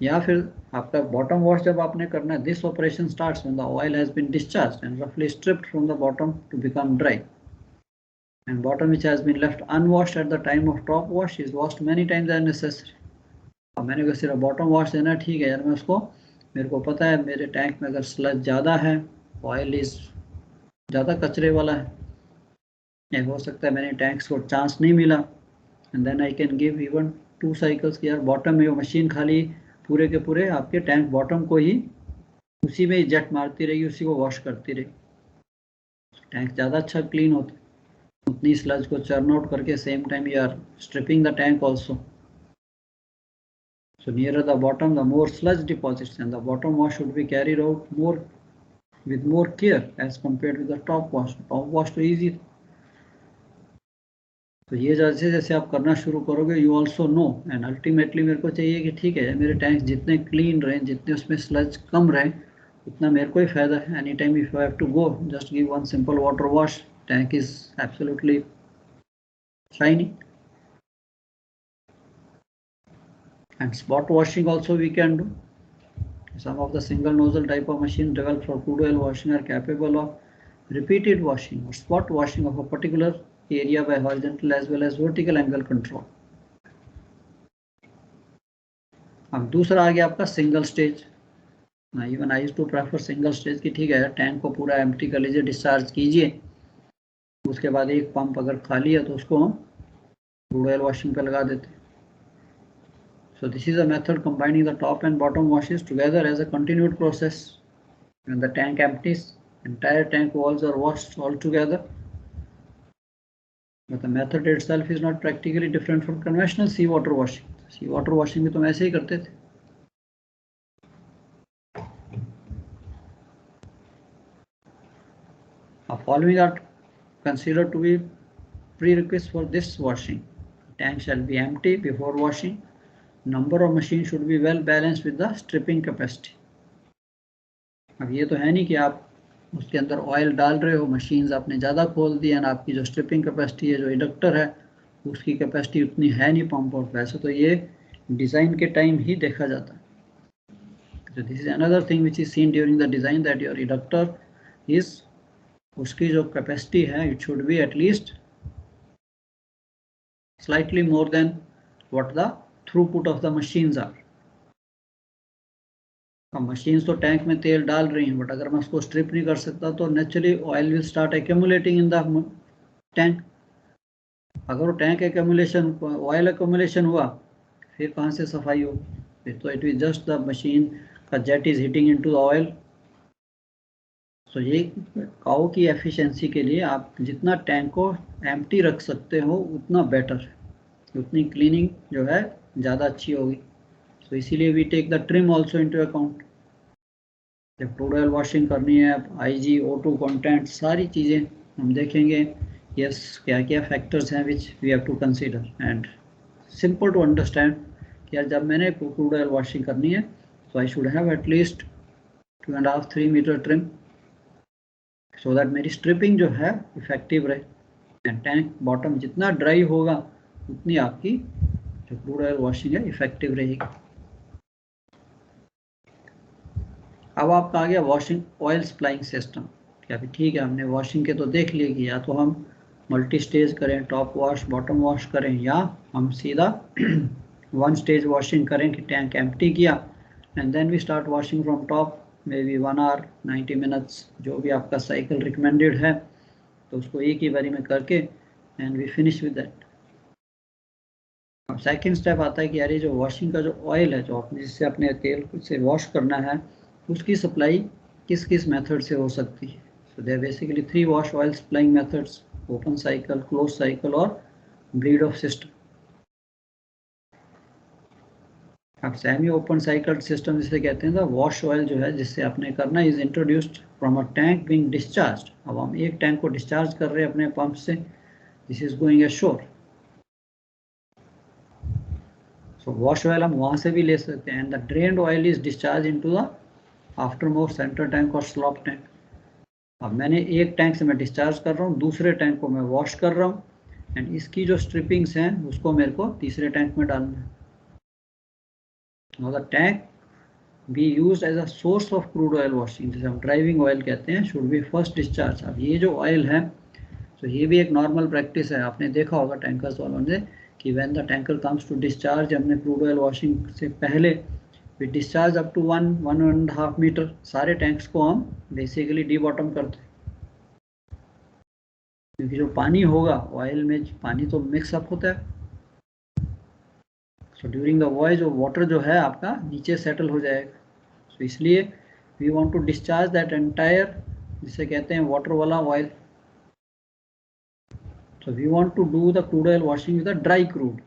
या फिर आपका बॉटम वॉश जब आपने करना है, this operation starts when the oil has been discharged and रफली stripped from the bottom to become dry, and bottom which has been left unwashed at the time of top wash is washed many times as necessary. अब मैंने कहा सिर्फ bottom wash देना ठीक है यार, मैं उसको मेरे को पता है मेरे टैंक में अगर स्लज ज़्यादा है, ऑयल इज ज़्यादा कचरे वाला है, या हो सकता है मैंने टैंक्स को चांस नहीं मिला, and then I can give even 2 cycles कि यार बॉटम में वो मशीन खाली पूरे के पूरे आपके टैंक बॉटम को ही उसी में ही जेट मारती रहेगी, उसी को वॉश करती रहेगी. टैंक ज़्यादा अच्छा क्लीन होता है, उतनी स्लज को चर्न आउट करके same time you are stripping the tank also. So nearer the bottom, the more sludge deposits, and the bottom wash should be carried out with more care as compared with the top wash. Top wash तो easy. तो ये जैसे जैसे आप करना शुरू करोगे you also know, and ultimately मेरे को चाहिए कि ठीक है मेरे टैंक जितने क्लीन रहें, जितने उसमें स्लज कम रहें, उतना मेरे को ही फायदा है. Any time if I have to go just give one simple water wash, tank is absolutely shiny. And spot washing also we can do. Some of the single nozzle type of machine developed for crude oil washing are capable of repeated washing or spot washing of a particular area by horizontal as well as vertical angle control. अब दूसरा आ गया आपका single stage. Even I used to prefer single stage की ठीक है tank को पूरा एम्प्टी कर लीजिए, डिस्चार्ज कीजिए, उसके बाद एक पंप अगर खाली है तो उसको हम क्रूड ऑयल वॉशिंग पे लगा देते. So this is a method combining the top and bottom washes together as a continued process. When the tank empties, entire tank walls are washed all together. But the method itself is not practically different from conventional seawater washing. Seawater washing भी तो ऐसे ही करते थे. Following are considered to be prerequisites for this washing. Tank shall be empty before washing. Number of machines should be well balanced with the stripping capacity. अब ये तो है नहीं कि आप उसके अंदर ऑयल डाल रहे हो, मशीन्स आपने ज़्यादा खोल दी है, आपकी जो स्ट्रिपिंग कैपेसिटी है, जो इंडक्टर है, उसकी कैपेसिटी उतनी है नहीं पंप आउट. वैसे तो ये डिज़ाइन के टाइम ही देखा जाता है. So this is another thing which is seen during the design, that your inductor is, उसकी जो कैपेसिटी है it should be at least slightly more than what the throughput of the machines are. अब machines तो tank में तेल डाल रही हैं, बट अगर मैं उसको स्ट्रिप नहीं कर सकता तो naturally oil will start accumulating in the tank. अगर वो टैंक एक्यूमुलेशन ऑयल एक्यूमुलेशन हुआ फिर कहाँ से सफाई हो, फिर तो it is just the machine का jet is hitting into the oil. So ये काओ की एफिशिएंसी के लिए आप जितना टैंक को एम्प्टी रख सकते हो उतना बेटर है, उतनी क्लीनिंग जो है ज़्यादा अच्छी होगी. तो इसीलिए we take the trim also into account. जब क्रूड ऑयल वॉशिंग करनी है, IG, O2 कंटेंट, सारी चीज़ें हम देखेंगे। यस, क्या क्या फैक्टर्स हैं which we have to consider, and simple to understand कि यार जब मैंने क्रूड ऑयल वॉशिंग करनी है तो I should have at least 2.5-3 meter trim, so that मेरी स्ट्रिपिंग जो है इफेक्टिव रहे, एंड टैंक बॉटम जितना ड्राई होगा उतनी आपकी जो क्रूड ऑयल वॉशिंग है इफेक्टिव रहेगी। अब आपका आ गया वॉशिंग ऑयल सप्लाइंग सिस्टम। क्या भी ठीक है, हमने वॉशिंग के तो देख लिए कि या तो हम मल्टी स्टेज करें, टॉप वॉश बॉटम वॉश करें, या हम सीधा वन स्टेज वॉशिंग करें कि टैंक एम्प्टी किया and then we start washing from top, maybe 1 hour 90 minutes, जो भी आपका साइकिल रिकमेंडेड है, तो उसको एक ही बारी में करके and we finish with that. अब सेकेंड स्टेप आता है कि यार ये जो वॉशिंग का जो ऑयल है, जो आपने जिससे अपने तेल से वॉश करना है, उसकी सप्लाई किस किस मेथड से हो सकती है। So there basically 3 wash oil supplying methods, open cycle, close cycle और ब्लीड ऑफ सिस्टम। अब सेमी ओपन साइकिल सिस्टम जिसे कहते हैं, वॉश ऑयल जो है जिससे आपने करना is introduced from a tank being discharge. अब हम एक टैंक को डिस्चार्ज कर रहे हैं अपने पंप से, this is going ashore. So wash oil हम वहां से भी ले सकते हैं, and the drained oil is discharge into the aftermost centre tank और स्लॉप टैंक। अब मैंने एक टैंक से मैं डिस्चार्ज कर रहा हूँ, दूसरे टैंक को मैं वॉश कर रहा हूँ, एंड इसकी जो स्ट्रिपिंग्स हैं उसको मेरे को तीसरे टैंक में डालना है। Now the tank be used as a source of crude oil washing, जिसे हम ड्राइविंग ऑयल कहते हैं, should be first discharge। अब ये जो ऑयल है, तो ये भी एक नॉर्मल प्रैक्टिस है, आपने देखा होगा टैंकर्स वालों ने कि when the tanker comes to discharge, हमने क्रूड ऑयल वॉशिंग से पहले we discharge up to 1-1.5 meter, सारे टैंक्स को हम बेसिकली डी बॉटम करते हैं, क्योंकि जो पानी होगा ऑयल में, पानी तो मिक्सअप होता है, so during the voyage water जो है आपका नीचे सेटल हो जाएगा। सो इसलिए we want to discharge that entire, जिसे कहते हैं वाटर वाला oil. So we want to do the crude oil washing with the dry crude.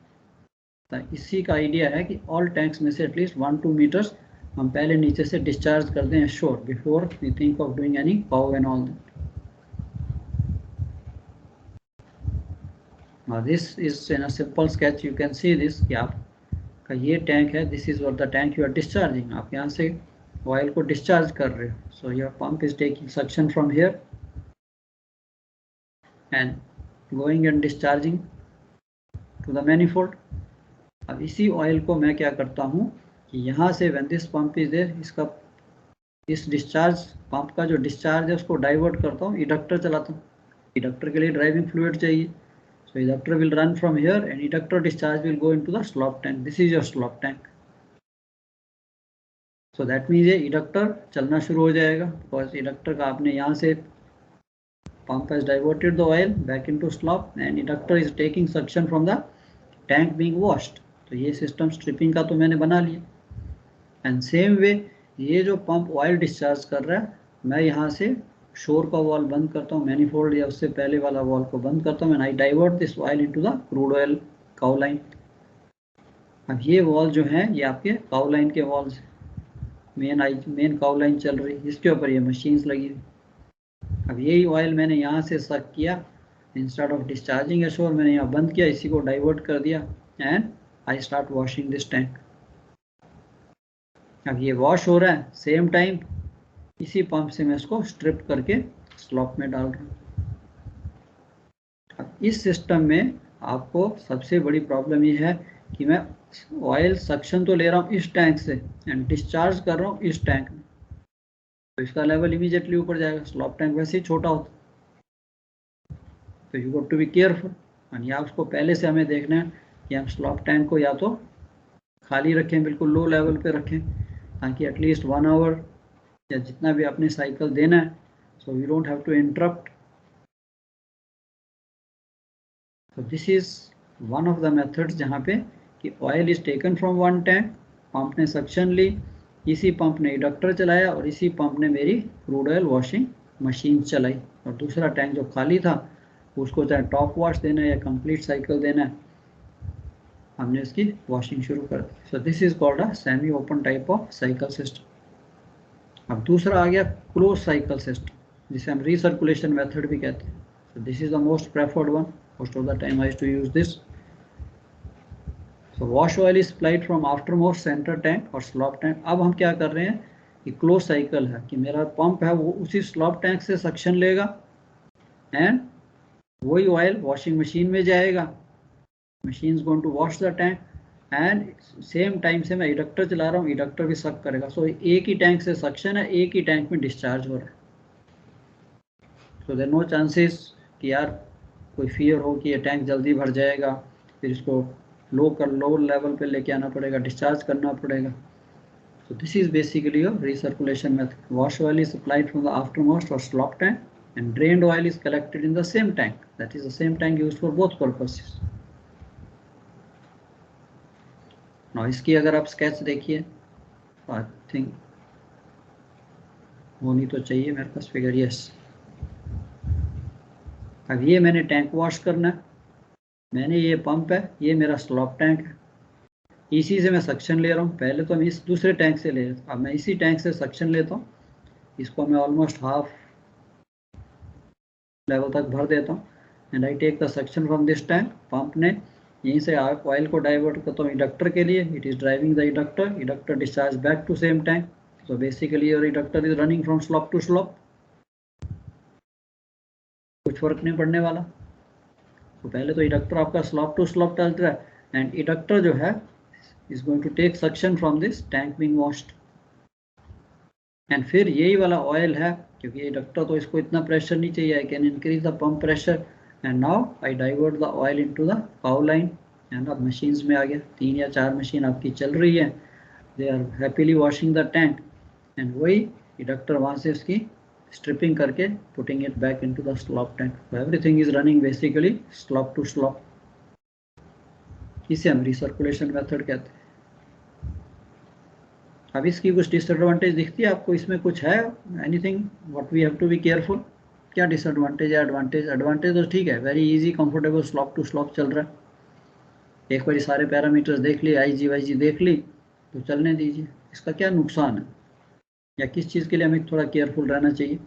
इसी का आइडिया है कि ऑल टैंक्स में से एटलीस्ट 1-2 मीटर्स हम पहले नीचे से डिस्चार्ज कर दें sure, before we think of doing any pow and all that. Now this is in a simple sketch, you can see this कि आप का ये टैंक है, this is what the tank you are discharging. आप यहाँ से oil को discharge कर रहे हो, so your pump is taking suction from here and going and discharging to the manifold. अब इसी ऑयल को मैं क्या करता हूँ कि यहाँ से when this pump is there, इसका इस डिस्चार्ज पंप का जो डिस्चार्ज है उसको डाइवर्ट करता हूँ, इंडक्टर चलाता हूँ। इंडक्टर के लिए ड्राइविंग फ्लूइड चाहिए, so inductor will run from here and inductor discharge will go into the slop tank. This is your slop tank. So that means ये इंडक्टर चलना शुरू हो जाएगा, because इंडक्टर का आपने यहाँ से pump has diverted the oil back into slop and inductor is taking suction from the tank being washed. तो ये सिस्टम स्ट्रिपिंग का तो मैंने बना लिया, एंड सेम वे ये जो पंप ऑयल डिस्चार्ज कर रहा है, मैं यहाँ से शोर का वॉल बंद करता हूँ, मैनिफोल्ड या उससे पहले वाला वॉल को बंद करता हूँ, and I divert this oil into the crude oil cow line. अब ये वॉल जो है ये आपके काउ लाइन के वॉल्स, मेन काउ लाइन चल रही है, इसके ऊपर ये मशीन्स लगी हुई। अब यही ऑयल मैंने यहाँ से सक किया, इंस्टेड ऑफ डिस्चार्जिंग एश्योर मैंने यहाँ बंद किया, इसी को डाइवर्ट कर दिया and I start washing this tank. अब ये वॉश हो रहा है, सेम टाइम इसी पंप से मैं इसको स्ट्रिप करके स्लॉप में डाल रहा हूँ। अब इस सिस्टम में आपको सबसे बड़ी प्रॉब्लम ये है कि मैं ऑयल सक्शन तो ले रहा हूँ इस टैंक से एंड डिस्चार्ज कर रहा हूँ इस टैंक में, तो इसका लेवल इमीडिएटली ऊपर जाएगा। स्लॉप टैंक वैसे ही छोटा होता, तो you got to be careful. और या उसको पहले से हमें देखना है कि हम स्लॉप टैंक को या तो खाली रखें, बिल्कुल लो लेवल पे रखें, ताकि एटलीस्ट 1 आवर या जितना भी आपने साइकिल देना है, so we don't have to interrupt. So this is one of the methods जहाँ पे कि oil is taken from one tank, pump ने सक्शन ली, इसी पंप ने इंडक्टर चलाया और इसी पंप ने मेरी क्रूड ऑयल वॉशिंग मशीन चलाई, और दूसरा टैंक जो खाली था उसको चाहे टॉप वॉश देना है या कंप्लीट साइकिल देना है, हमने इसकी वॉशिंग शुरू कर दी। So this is called a semi open type of cycle system. अब दूसरा आ गया क्लोज साइकिल सिस्टम, जिसे हम रीसर्कुलेशन मेथड भी कहते हैं. So this is the most preferred one. Most of the time I used to use this. So wash oil is supplied from aftermost center tank और slop tank. अब हम क्या कर रहे हैं कि क्लोज साइकिल है कि मेरा पंप है वो उसी स्लॉप टैंक से सक्शन लेगा एंड वही ऑयल वॉशिंग मशीन में जाएगा. Machine is going to wash the tank and same time से मैं इडक्टर चला रहा हूँ, इडक्टर भी सक करेगा. सो एक ही टैंक से सक्शन है, एक ही टैंक में डिस्चार्ज हो रहा है. सो देयर नो चांसेस कि यार कोई फियर हो कि ये टैंक जल्दी भर जाएगा, फिर इसको लोअर लेवल पे लेके आना पड़ेगा, डिस्चार्ज करना पड़ेगा. So this is basically a recirculation method. Wash oil is supplied from the aftermost or slop tank and drained oil is collected in the same tank. That is the same tank used for both purposes. Now इसकी अगर आप sketch देखिए, I think होनी तो चाहिए मेरे पास figure. yes. अब ये मैंने टैंक वॉश करना है, मैंने ये पंप है, ये मेरा स्लॉप टैंक है, इसी से मैं सक्शन ले रहा हूँ. पहले तो मैं इस दूसरे टैंक से ले रहा था, अब मैं इसी टैंक से सक्शन लेता हूँ. इसको मैं ऑलमोस्ट हाफ लेवल तक भर देता हूँ and I take the suction from this tank. Pump ने यहीं से ऑयल को डाइवर्ट करता हूँ इडक्टर के लिए. It is driving the eductor, eductor discharge back to same tank. So basically your eductor is running from slop to slop. कुछ फर्क नहीं पड़ने वाला. तो पहले तो इडक्टर आपका स्लॉप टू स्लॉप चल रहा है एंड इडक्टर जो है is going to take suction from this tank being washed. and फिर यही वाला ऑयल है, क्योंकि ये डक्टर तो इसको इतना प्रेशर नहीं चाहिए, I can increase the pump pressure and now I divert the oil into the pav line. And अब मशीन्स में आ गया, 3 या 4 मशीन आपकी चल रही है, they are happily washing the tank and वही इडक्टर वहाँ से इसकी स्ट्रिपिंग करके putting it back into the slop tank. Everything is running basically slop to slop. इसे हम रिसर्कुलेशन मेथड कहते हैं. अब इसकी कुछ डिसएडवांटेज दिखती है आपको, इसमें कुछ है anything what we have to be careful? क्या डिसएडवांटेज है? एडवांटेज तो ठीक है, very easy comfortable slop to slop चल रहा है. एक बार सारे पैरामीटर्स देख लिए, IG वाईजी देख ली तो चलने दीजिए. इसका क्या नुकसान है या किस चीज़ के लिए हमें थोड़ा केयरफुल रहना चाहिए?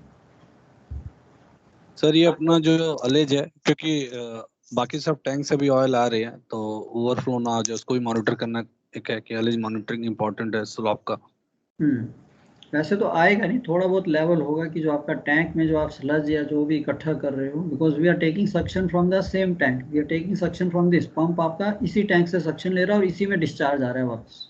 सर ये अपना जो अलेज है, क्योंकि बाकी सब टैंक से भी ऑयल आ रहे हैं तो ओवरफ्लो ना आ जाए, उसको भी मॉनिटर करना एक है कि अलेज मॉनिटरिंग इंपॉर्टेंट है स्लॉप का. वैसे तो आएगा नहीं, थोड़ा बहुत लेवल होगा कि जो आपका टैंक में जो आप स्लज या जो भी इकट्ठा कर रहे हो, because we are taking suction from the same tank, we are taking suction from this pump. आपका इसी टैंक से सक्शन ले रहा है और इसी में डिस्चार्ज आ रहा है वापस,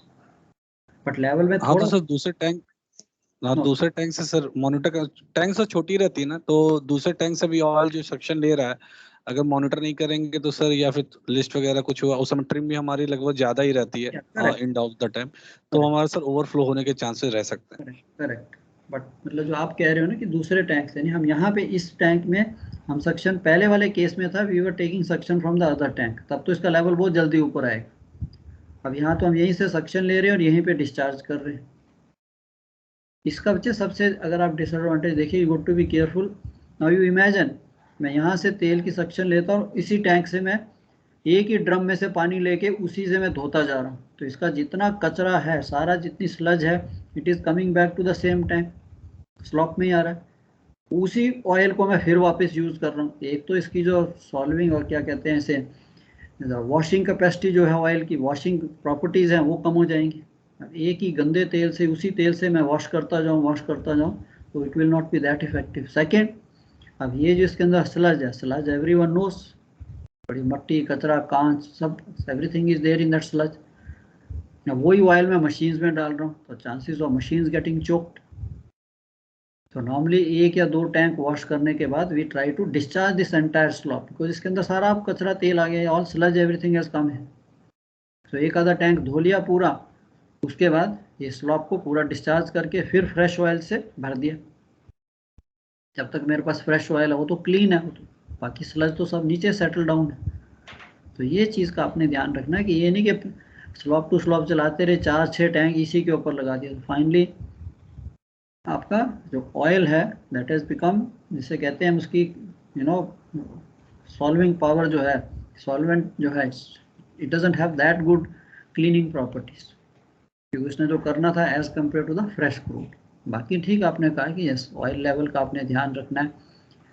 बट लेवल में हाँ तो सर दूसरे टैंक से सर मॉनिटर का टैंक से छोटी रहती है ना, तो दूसरे टैंक से भी ऑयल जो सक्शन ले रहा है अगर मॉनिटर नहीं करेंगे तो सर, या फिर लिस्ट वगैरह कुछ हुआ उस समय ट्रिम भी हमारी लगभग ज्यादा ही रहती है एंड ऑफ द टाइम, तो हमारा सर ओवरफ्लो होने के चांसेस रह सकते हैं. करेक्ट. बट मतलब जो आप कह रहे हो ना कि दूसरे टैंक से नहीं, हम यहाँ पे इस टैंक में हम सक्शन, पहले वाले केस में था we were taking suction from the other tank, तब तो इसका लेवल बहुत जल्दी ऊपर आएगा. अब यहाँ तो हम यहीं से सक्शन ले रहे हैं और यहीं पे डिस्चार्ज कर रहे हैं. इसका बच्चे सबसे अगर आप डिसएडवांटेज देखिए, you got to be careful. Now you imagine मैं यहाँ से तेल की सक्शन लेता हूँ, इसी टैंक से मैं एक ही ड्रम में से पानी लेके उसी से मैं धोता जा रहा हूँ, तो इसका जितना कचरा है, सारा जितनी स्लज है, it is coming back to the same tank, slop में ही आ रहा है. उसी ऑयल को मैं फिर वापस यूज़ कर रहा हूँ. एक तो इसकी जो सॉल्विंग और क्या कहते हैं इसे वॉशिंग कैपेसिटी जो है ऑयल की, वॉशिंग प्रॉपर्टीज़ हैं वो कम हो जाएंगी. अब एक ही गंदे तेल से, उसी तेल से मैं वॉश करता जाऊँ तो it will not be that effective. Second, अब ये जो इसके अंदर स्लज है, स्लज एवरीवन नोस, बड़ी मट्टी, कचरा, कांच, सब everything is there in that sludge. वही ऑयल मैं मशीन्स में डाल रहा हूँ तो chances of machines getting choked. तो नॉर्मली 1 या 2 टैंक वॉश करने के बाद we try to discharge this entire slop, because इसके अंदर सारा आप कचरा, तेल आ गया, all sludge everything has come है. तो एक आधा टैंक धो लिया पूरा, उसके बाद ये स्लॉप को पूरा डिस्चार्ज करके फिर फ्रेश ऑयल से भर दिया. जब तक मेरे पास फ्रेश ऑयल है वो तो क्लीन है, वो तो बाकी स्लज तो सब नीचे सेटल डाउन है. तो ये चीज़ का आपने ध्यान रखना है कि ये नहीं कि स्लॉप टू स्लॉप चलाते रहे, 4-6 टैंक इसी के ऊपर लगा दिया, तो फाइनली आपका जो ऑयल है दैट हैज़ बिकम, जिसे कहते हैं उसकी सॉल्विंग पावर जो है, सॉल्वेंट जो है, it doesn't have that good cleaning properties, क्योंकि उसने जो करना था as compare to the fresh crude. बाकी ठीक आपने कहा कि यस ऑयल लेवल का आपने ध्यान रखना है।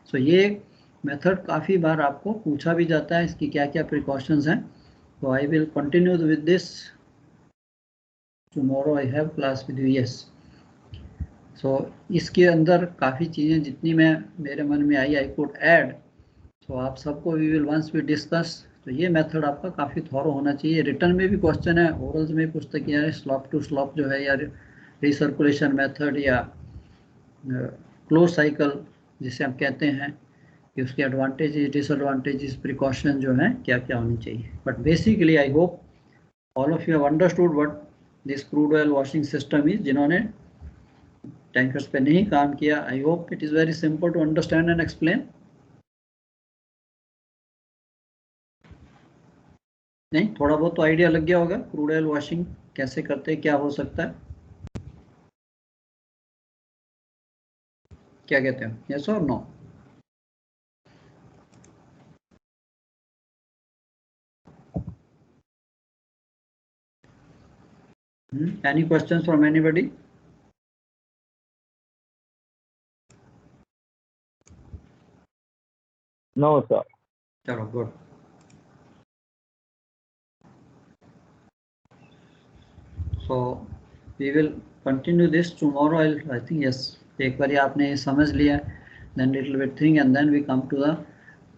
सो ये मेथड काफ़ी बार आपको पूछा भी जाता है, इसकी क्या क्या प्रिकॉशंस हैं। तो I will continue with this tomorrow, I have class with you, yes. So इसके अंदर काफ़ी चीज़ें जितनी मेरे मन में आई कुड ऐड। सो आप सबको we will once we discuss. तो ये मेथड आपका काफ़ी थॉरो होना चाहिए। रिटर्न में भी क्वेश्चन है, ओरल्स में पूछता किया है स्लॉप टू स्लॉप जो है, या रिसर्कुलेशन मेथड, या क्लोज साइकिल जिसे हम कहते हैं, कि उसके एडवांटेजेस डिसएडवांटेजेस प्रिकॉशन जो है क्या क्या होनी चाहिए। But basically I hope all of you have understood what this crude oil washing system is. जिन्होंने टैंकर्स पे नहीं काम किया, I hope it is very simple to understand and explain. नहीं, थोड़ा बहुत तो आइडिया लग गया होगा क्रूड ऑयल वॉशिंग कैसे करते हैं, क्या हो सकता है, क्या कहते हो, यस और no? Any questions from anybody? No, sir. Chalo, good. So we will continue this tomorrow. I think yes, एक बारी आपने ये समझ लिया, then little bit thing, and then we come to the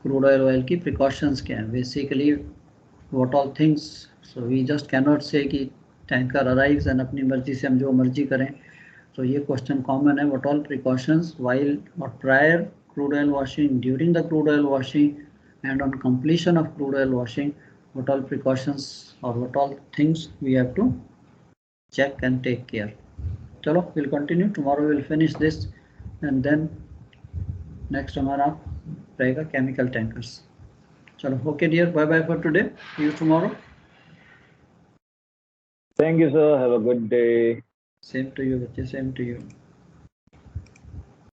crude oil की precautions क्या है, basically what all things. So we just cannot say कि tanker arrives and अपनी मर्जी से हम जो मर्जी करें। तो ये क्वेश्चन कॉमन है, what all precautions while or prior crude oil washing, during the crude oil washing, and on completion of crude oil washing, what all precautions or what all things we have to check and take care. चलो, we'll continue tomorrow, we'll finish this, and then next हमारा रहेगा chemical tankers. चलो, okay dear, bye bye for today, see you tomorrow. Thank you, sir. Have a good day. Same to you, बच्चे, same to you.